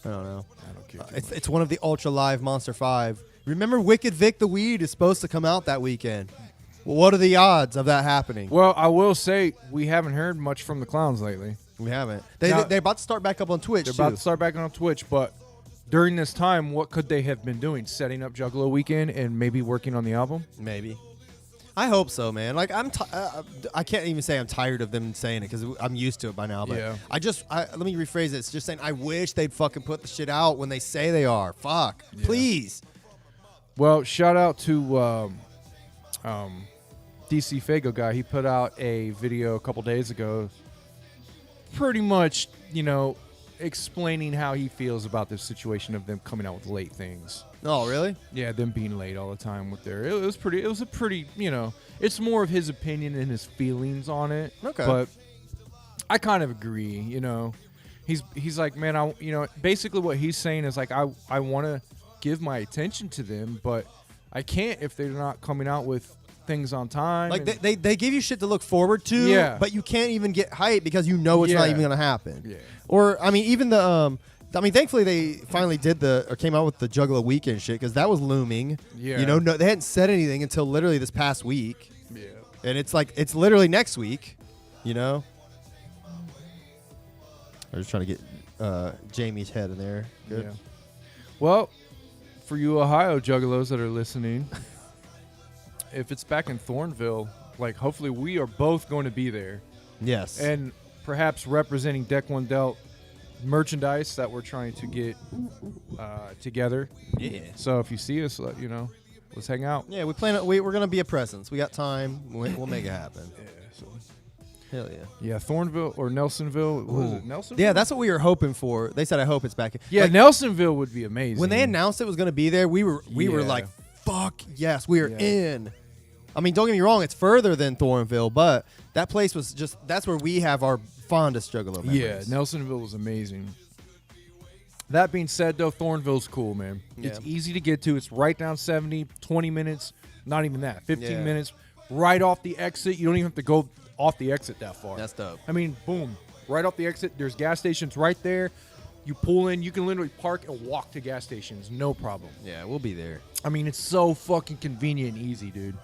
I don't know. I don't care. It's one of the Ultra Live Monster 5. Remember Wicked Vic the Weed is supposed to come out that weekend. Well, what are the odds of that happening? Well, I will say we haven't heard much from the clowns lately. We haven't. Now- They're about to start back up on Twitch, They're too. about to start back on Twitch, but during this time, what could they have been doing? Setting up Juggalo Weekend and maybe working on the album? Maybe. I hope so, man. Like I can't even say I'm tired of them saying it because I'm used to it by now. But Yeah. let me rephrase it. It's just saying I wish they'd fucking put the shit out when they say they are. Fuck, please. Well, shout out to DC Fago guy. He put out a video a couple days ago, pretty much, explaining how he feels about this situation of them coming out with late things. Oh, really? Yeah, them being late all the time with their. It was a pretty, it's more of his opinion and his feelings on it. Okay. But I kind of agree, He's like, man, basically what he's saying is like, I want to give my attention to them, but I can't if they're not coming out with things on time. Like they give you shit to look forward to, Yeah. but you can't even get hype because you know it's not even gonna happen. Yeah. Or I mean, even the thankfully they finally came out with the Juggalo weekend shit because that was looming. Yeah. No, they hadn't said anything until literally this past week, Yeah. and it's literally next week. I was trying to get Jamie's head in there. Good. Yeah. Well, for you Ohio Juggalos that are listening, if it's back in Thornville, like hopefully we are both going to be there, Yes. and perhaps representing Deck One Delt merchandise that we're trying to get together. Yeah. So if you see us, let's hang out. Yeah, we plan. We're gonna be a presence. We got time. We'll make it happen. Yeah. So. Hell yeah. Yeah, Thornville or Nelsonville. What was it Nelsonville? Yeah, that's what we were hoping for. They said, I hope it's back. Yeah, Like, Nelsonville would be amazing. when they announced it was gonna be there, we were Yeah. like, fuck yes, we are Yeah. in. I mean, don't get me wrong, it's further than Thornville, but that place was that's where we have our fondest Juggalo memories. Yeah, Nelsonville was amazing. That being said, though, Thornville's cool, man. It's Yeah. easy to get to. It's right down 70, 20 minutes, not even that, 15 Yeah. minutes, right off the exit. You don't even have to go off the exit that far. That's dope. I mean, boom, right off the exit. There's gas stations right there. You pull in, you can literally park and walk to gas stations, no problem. Yeah, we'll be there. I mean, it's so fucking convenient and easy, dude.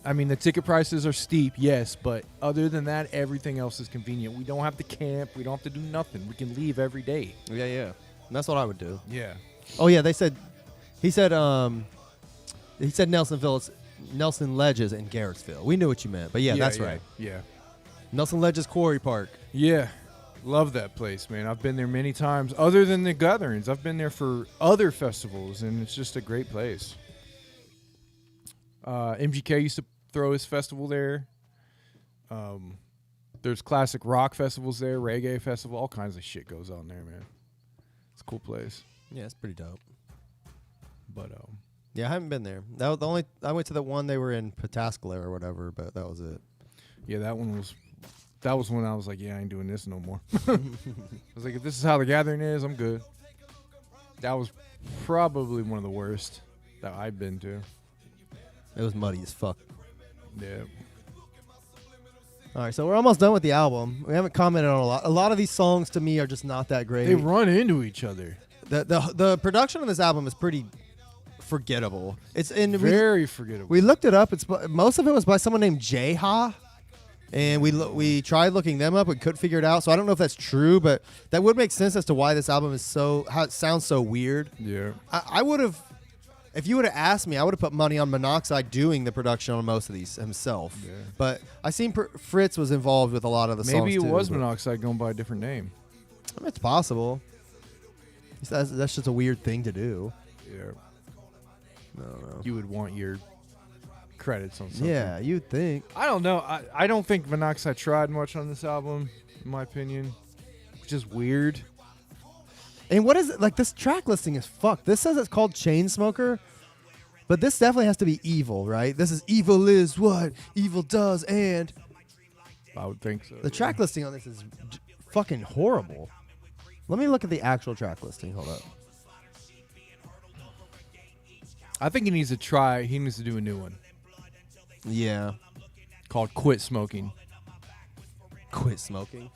I mean, the ticket prices are steep, yes, but other than that, everything else is convenient. We don't have to camp. We don't have to do nothing. We can leave every day. Yeah, yeah. And that's what I would do. Yeah. Oh yeah, he said Nelsonville. It's Nelson Ledges and Garrettsville. We knew what you meant, but yeah, that's right. Yeah. Nelson Ledges Quarry Park. Yeah. Love that place, man. I've been there many times. Other than the gatherings, I've been there for other festivals, and it's just a great place. MGK used to throw his festival there. There's classic rock festivals there, reggae festival, all kinds of shit goes on there, man. It's a cool place. Yeah, it's pretty dope. But Yeah, I haven't been there. That was the only. I went to the one they were in Pataskala or whatever, but that was it. yeah, that was when I was like, yeah, I ain't doing this no more. I was like, if this is how the gathering is, I'm good. That was probably one of the worst that I've been to. It was muddy as fuck. Yeah. All right, so we're almost done with the album. We haven't commented on a lot. A lot of these songs to me are just not that great. They run into each other. The production on this album is pretty forgettable. It's in Very forgettable. We looked it up. Most of it was by someone named Jay-Ha, and we tried looking them up. We couldn't figure it out. So I don't know if that's true, but that would make sense as to why this album is how it sounds so weird. Yeah. I would have, if you would have asked me, I would have put money on Monoxide doing the production on most of these himself. Yeah. But I seen Fritz was involved with a lot of the songs. Maybe it too, was but- Monoxide going by a different name. I mean, it's possible. That's just a weird thing to do. Yeah. I don't know. You would want your credits on something. Yeah, you'd think. I don't know. I don't think Monoxide tried much on this album, in my opinion. Which is weird. And what is it? Like, this track listing is fucked. This says it's called Chainsmoker, but this definitely has to be evil, right? This is evil is what evil does, and I would think so. the track listing on this is fucking horrible. Let me look at the actual track listing. Hold up. I think he needs to try. He needs to do a new one Yeah. called Quit Smoking. Quit smoking.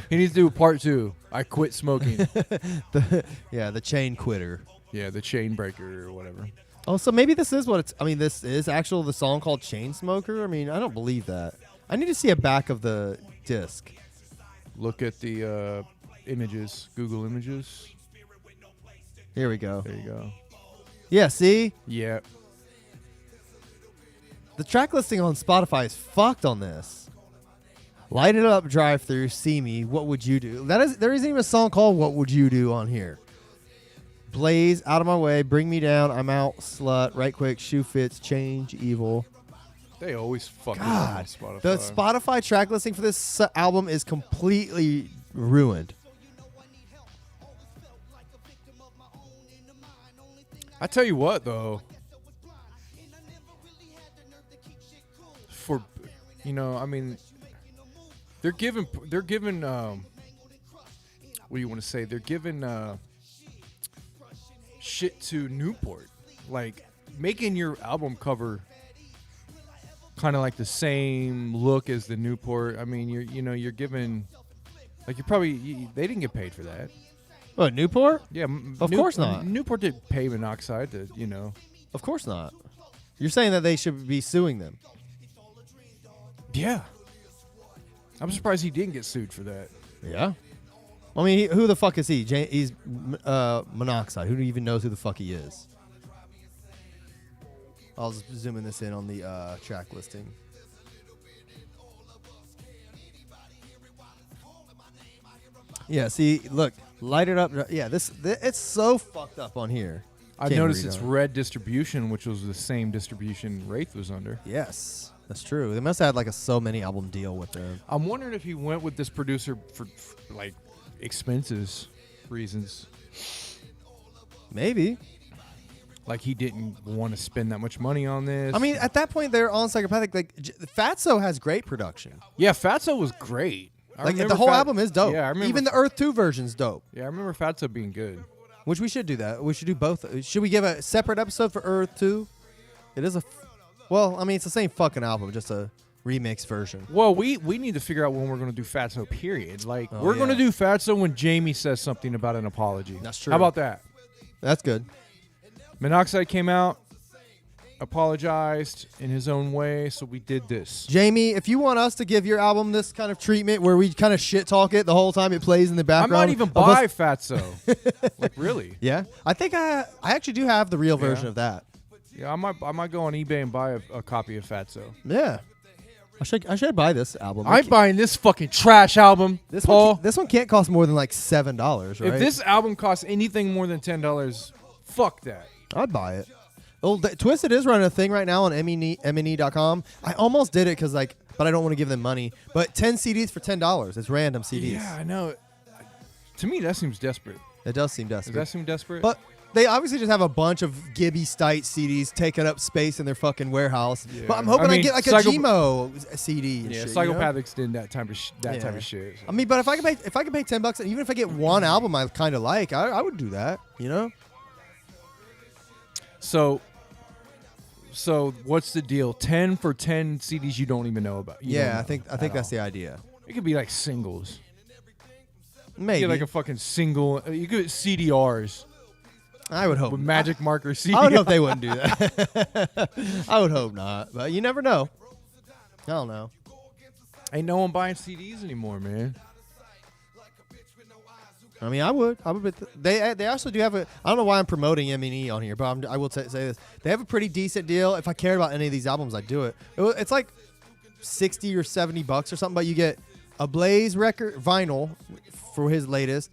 He needs to do a part 2. I quit smoking. the chain quitter. Yeah, the chain breaker or whatever. Oh, so maybe this is what it's. I mean, this is actual the song called Chainsmoker. I mean, I don't believe that. I need to see a back of the disc. Look at the images. Google Images. Here we go. There you go. Yeah, see? Yeah. The track listing on Spotify is fucked on this. Light it up, drive through, see me. What would you do? There isn't even a song called "What Would You Do" on here. Blaze, out of my way, bring me down. I'm out, slut, right quick, shoe fits, change, evil. They always fucking God, on Spotify. the Spotify track listing for this album is completely ruined. I tell you what, though. For, I mean, they're giving. What do you want to say? They're giving shit to Newport, like making your album cover kind of like the same look as the Newport. I mean, you're giving, like, they didn't get paid for that. What, Newport? Yeah, Of course not. Newport didn't pay Monoxide to, Of course not. You're saying that they should be suing them. Yeah. I'm surprised he didn't get sued for that. Yeah. I mean, who the fuck is he? He's Monoxide. Who even knows who the fuck he is? I'll just zoom this in on the track listing. Yeah, see, look, light it up. Yeah, this it's so fucked up on here. I've Can't noticed read it's on it. red distribution, which was the same distribution Wraith was under. Yes, that's true. They must have had like a so many album deal with them. I'm wondering if he went with this producer for like expenses reasons. Maybe. Like he didn't want to spend that much money on this. I mean, at that point, they're on Psychopathic. Like, Fatso has great production. yeah, Fatso was great. I Like, remember the whole album is dope. Yeah, I remember. Even the Earth 2 version's dope. Yeah, I remember Fatso being good. Which we should do that. We should do both. Should we give a separate episode for Earth 2? It is well, I mean, it's the same fucking album, just a remix version. Well, we need to figure out when we're going to do Fatso, period. Like, Oh, we're going to yeah. do Fatso when Jamie says something about an apology. That's true. How about that? That's good. Monoxide came out, apologized in his own way, so we did this. Jamie, if you want us to give your album this kind of treatment where we kind of shit talk it the whole time it plays in the I background. might even of us- buy Fatso. Like, really? Yeah. I think I actually do have the real Yeah. version of that. Yeah, I might go on eBay and buy a copy of Fatso. Yeah. I should buy this album. I'm buying this fucking trash album, This Paul. this one can't cost more than like $7, right? If this album costs anything more than $10, fuck that. I'd buy it. Well, Twisted is running a thing right now on MNE.com. I almost did it because but I don't want to give them money. But 10 CDs for $10. It's random CDs. Yeah, I know. To me, that seems desperate. It does seem Does desperate. that seem desperate? But they obviously just have a bunch of Gibby Stite CDs taking up space in their fucking warehouse. Yeah. But I'm hoping I I mean, get like a Gmo CD. And yeah, shit, you know? Psychopathics did that type of type Yeah. of shit. so. I mean, but if I could pay $10, and even if I get one album I kind of like, I would do that. You know? So what's the deal? 10 for 10 CDs you don't even know about. You don't Yeah, know I think at that's all. the idea. It could be like singles. You Maybe. get like a fucking single. You could CDRs I would hope. with magic marker CDRs. I would hope they wouldn't do that. I would hope not, but you never know. I don't know. Ain't no one buying CDs anymore, man. I mean, I would. But they also do have a. I don't know why I'm promoting M&E on here, but I will say this: they have a pretty decent deal. If I cared about any of these albums, I'd do it. It's like $60 or $70 or something, but you get a Blaze record vinyl for his latest,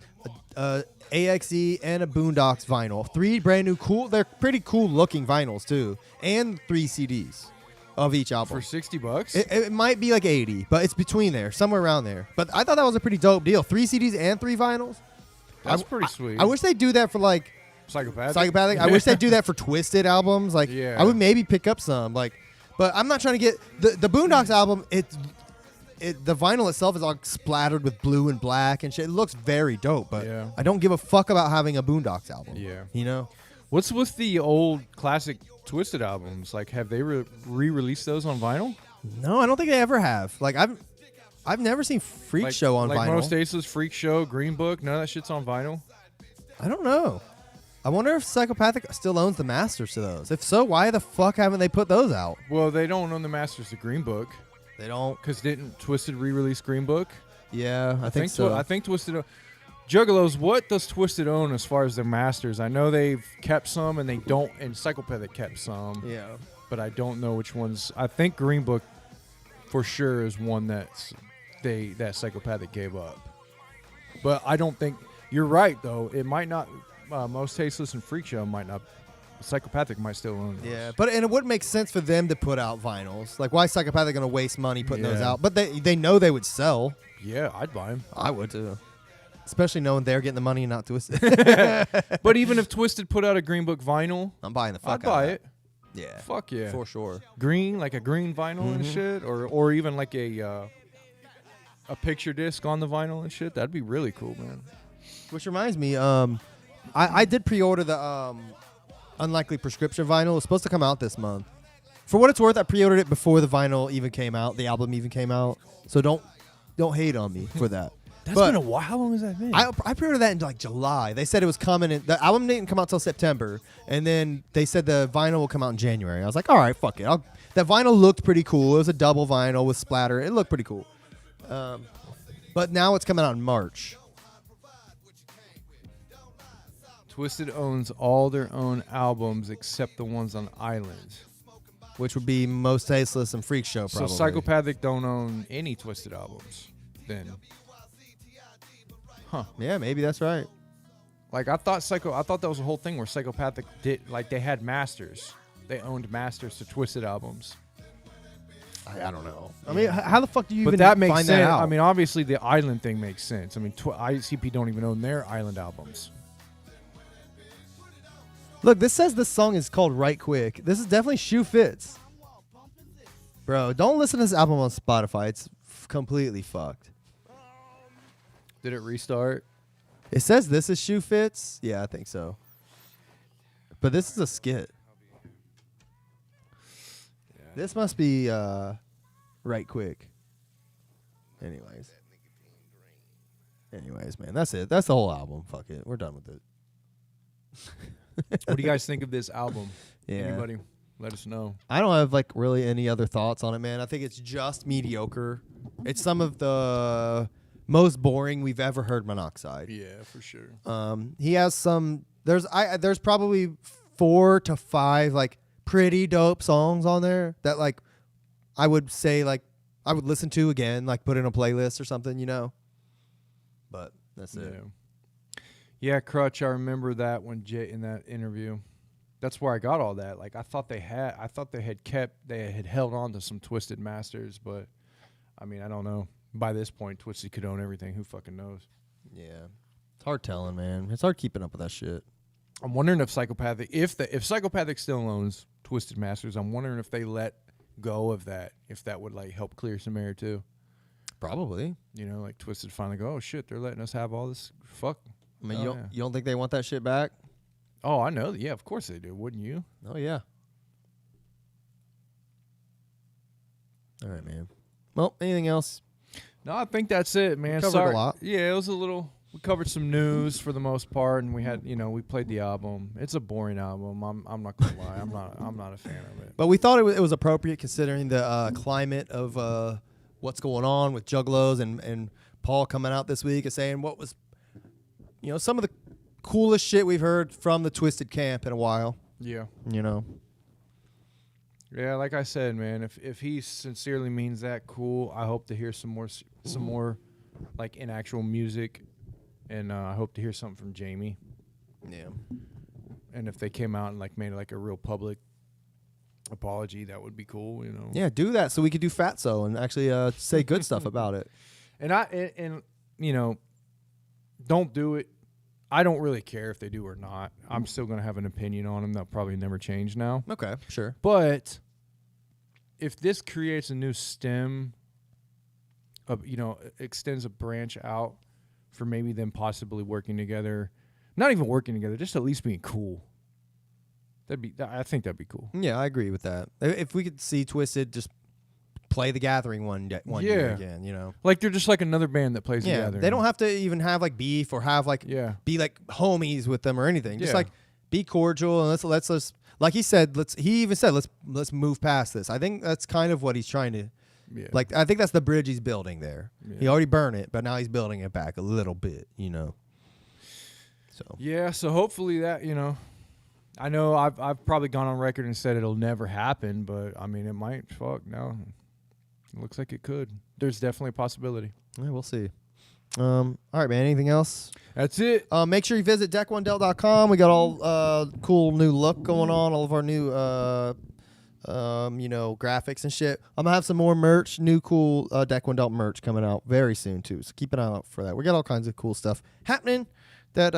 AXE, and a Boondocks vinyl. 3 brand new cool. They're pretty cool looking vinyls too, and 3 CDs of each album For $60? It might be like 80, but it's between there, somewhere around there. But I thought that was a pretty dope deal. 3 CDs and 3 vinyls. That's pretty sweet. I wish they'd do that for like Psychopathic. I wish they'd do that for Twisted albums. Like, Yeah. I would maybe pick up some. Like, but I'm not trying to get the Boondocks album. The vinyl itself is all splattered with blue and black and shit. It looks very dope, but Yeah. I don't give a fuck about having a Boondocks album. Yeah. You know? What's with the old classic Twisted albums? Like, have they re-released those on vinyl? No, I don't think they ever have. Like, I've never seen Freak Show on like vinyl. Most Aces, Freak Show, Green Book, none of that shit's on vinyl. I don't know. I wonder if Psychopathic still owns the masters to those. If so, why the fuck haven't they put those out? Well, they don't own the masters to Green Book They don't. because didn't Twisted re-release Green Book? Yeah, I think so. I think Twisted. Juggalos, what does Twisted own as far as their masters? I know they've kept some and they don't, and Psychopathic kept some. Yeah. But I don't know which ones. I think Green Book for sure is one that Psychopathic gave up. But I don't think you're right though. It might not. Most Tasteless and Freak Show might not. Psychopathic might still own those. Yeah, and it wouldn't make sense for them to put out vinyls. Like, why is Psychopathic going to waste money putting those Yeah. out? But they know they would sell. Yeah, I'd buy them. I would too. Especially knowing they're getting the money and not Twisted. But even if Twisted put out a Green Book vinyl, I'm buying the fuck I'd out buy of it. that. Yeah. Fuck yeah. For sure. Green, like a green vinyl and shit, or even like a picture disc on the vinyl and shit. That'd be really cool, man. Which reminds me, I did pre-order the Unlikely Prescription vinyl. It's supposed to come out this month. For what it's worth, I pre-ordered it before the vinyl even came out. The album even came out. So don't hate on me for that. That's But been a while. How long has that been? I pre-ordered that in like July. They said it was coming. The album didn't come out till September, and then they said the vinyl will come out in January. I was like, all right, fuck it. That vinyl looked pretty cool. It was a double vinyl with splatter. It looked pretty cool. But now it's coming out in March. Twisted owns all their own albums except the ones on Island. which would be Most Tasteless and Freak Show, probably. So Psychopathic don't own any Twisted albums, then? Huh? Yeah, maybe that's right. Like I thought that was the whole thing where Psychopathic did, like they had masters, they owned masters to Twisted albums. I don't know. I mean, how the fuck do you But even that makes find sense. that out? I mean, obviously the Island thing makes sense. I mean, ICP don't even own their Island albums. Look, this says this song is called Right Quick. This is definitely Shoe Fits. Bro, don't listen to this album on Spotify. It's completely fucked. Did it restart? It says this is Shoe Fits. Yeah, I think so. But this is a skit. This must be Right Quick. Anyways, man, that's it. That's the whole album. Fuck it. We're done with it. What do you guys think of this album? Yeah. Anybody? Let us know. I don't have like really any other thoughts on it, man. I think it's just mediocre. It's some of the most boring we've ever heard Monoxide. Yeah, for sure. He has some. There's probably 4 to 5 like pretty dope songs on there that like I would say like I would listen to again, like put in a playlist or something, you know. But that's it. Yeah, Crutch. I remember that when Jay in that interview. That's where I got all that. Like I thought they had held on to some Twisted masters, but I mean I don't know. By this point, Twisted could own everything. Who fucking knows? Yeah, it's hard telling, man. It's hard keeping up with that shit. I'm wondering if Psychopathic, if Psychopathic still owns Twisted Masters, I'm wondering if they let go of that, if that would like help clear some air too. Probably. You know, like Twisted finally go, oh shit, they're letting us have all this. Fuck. I mean, you don't think they want that shit back? Oh, I know. Yeah, of course they do. Wouldn't you? Oh yeah. All right, man. Well, anything else? No, I think that's it, man. We covered a lot. Yeah, it was a little. We covered some news for the most part, and we had, we played the album. It's a boring album. I'm not gonna lie. I'm not a fan of it. But we thought it was appropriate considering the climate of what's going on with Juggalos and Paul coming out this week and saying what was, some of the coolest shit we've heard from the Twisted camp in a while. Yeah. Yeah, like I said, man, if he sincerely means that, cool. I hope to hear some more, like in actual music, and I hope to hear something from Jamie. Yeah. And if they came out and like made like a real public apology, that would be cool. Yeah, do that so we could do Fatso and actually say good stuff about it. And don't do it. I don't really care if they do or not. I'm still gonna have an opinion on them. That'll probably never change now. Okay, sure. But if this creates a new stem of, extends a branch out for maybe them possibly working together, not even working together, just at least being cool. I think that'd be cool. Yeah, I agree with that. If we could see Twisted just play The Gathering one year again, Like they're just like another band that plays together. They don't have to even have like beef or have like be like homies with them or anything. Just like be cordial and let's like he said, let's move past this. I think that's kind of what he's trying to like. I think that's the bridge he's building there. Yeah. He already burned it, but now he's building it back a little bit, So hopefully that, I know I've probably gone on record and said it'll never happen, but I mean it might. Fuck no. It looks like it could. There's definitely a possibility. Yeah, we'll see. All right, man. Anything else? That's it. Make sure you visit deck1del.com. We got all cool new look going on. All of our new, graphics and shit. I'm gonna have some more merch, new cool Deck 1 Del merch coming out very soon too. So keep an eye out for that. We got all kinds of cool stuff happening. That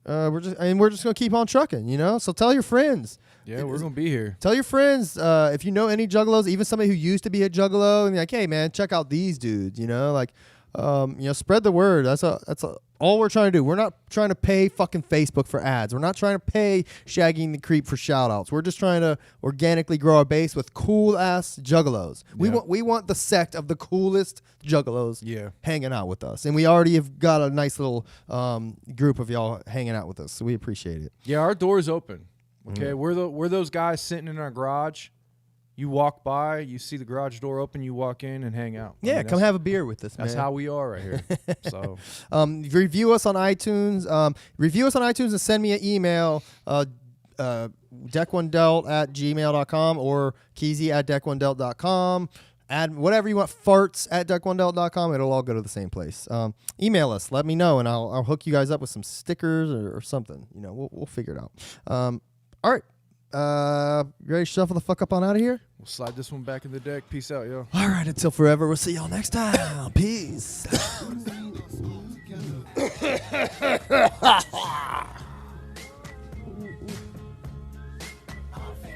we're just gonna keep on trucking. So tell your friends. Yeah, we're going to be here. Tell your friends, if you know any Juggalos, even somebody who used to be a Juggalo, and you're like, hey, man, check out these dudes, spread the word. That's all we're trying to do. We're not trying to pay fucking Facebook for ads. We're not trying to pay Shaggy and the Creep for shout-outs. We're just trying to organically grow our base with cool-ass Juggalos. Yeah. We want the sect of the coolest Juggalos hanging out with us. And we already have got a nice little group of y'all hanging out with us, so we appreciate it. Yeah, our door's open. Okay, we're those guys sitting in our garage. You walk by, you see the garage door open, you walk in and hang out. Yeah, come have a beer with us, man. That's how we are right here. So, review us on iTunes. Review us on iTunes and send me an email. deck1delt@gmail.com or keezy@deck1delt.com. Add whatever you want, farts@deck1delt.com. It'll all go to the same place. Email us. Let me know, and I'll hook you guys up with some stickers or something. You know, we'll figure it out. All right. You ready to shuffle the fuck up on out of here? We'll slide this one back in the deck. Peace out, yo. All right. Until forever. We'll see y'all next time. Peace. Hey,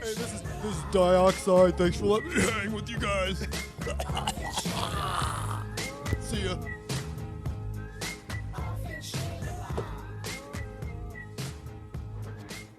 this is Dioxide. Thanks for letting me hang with you guys. See ya.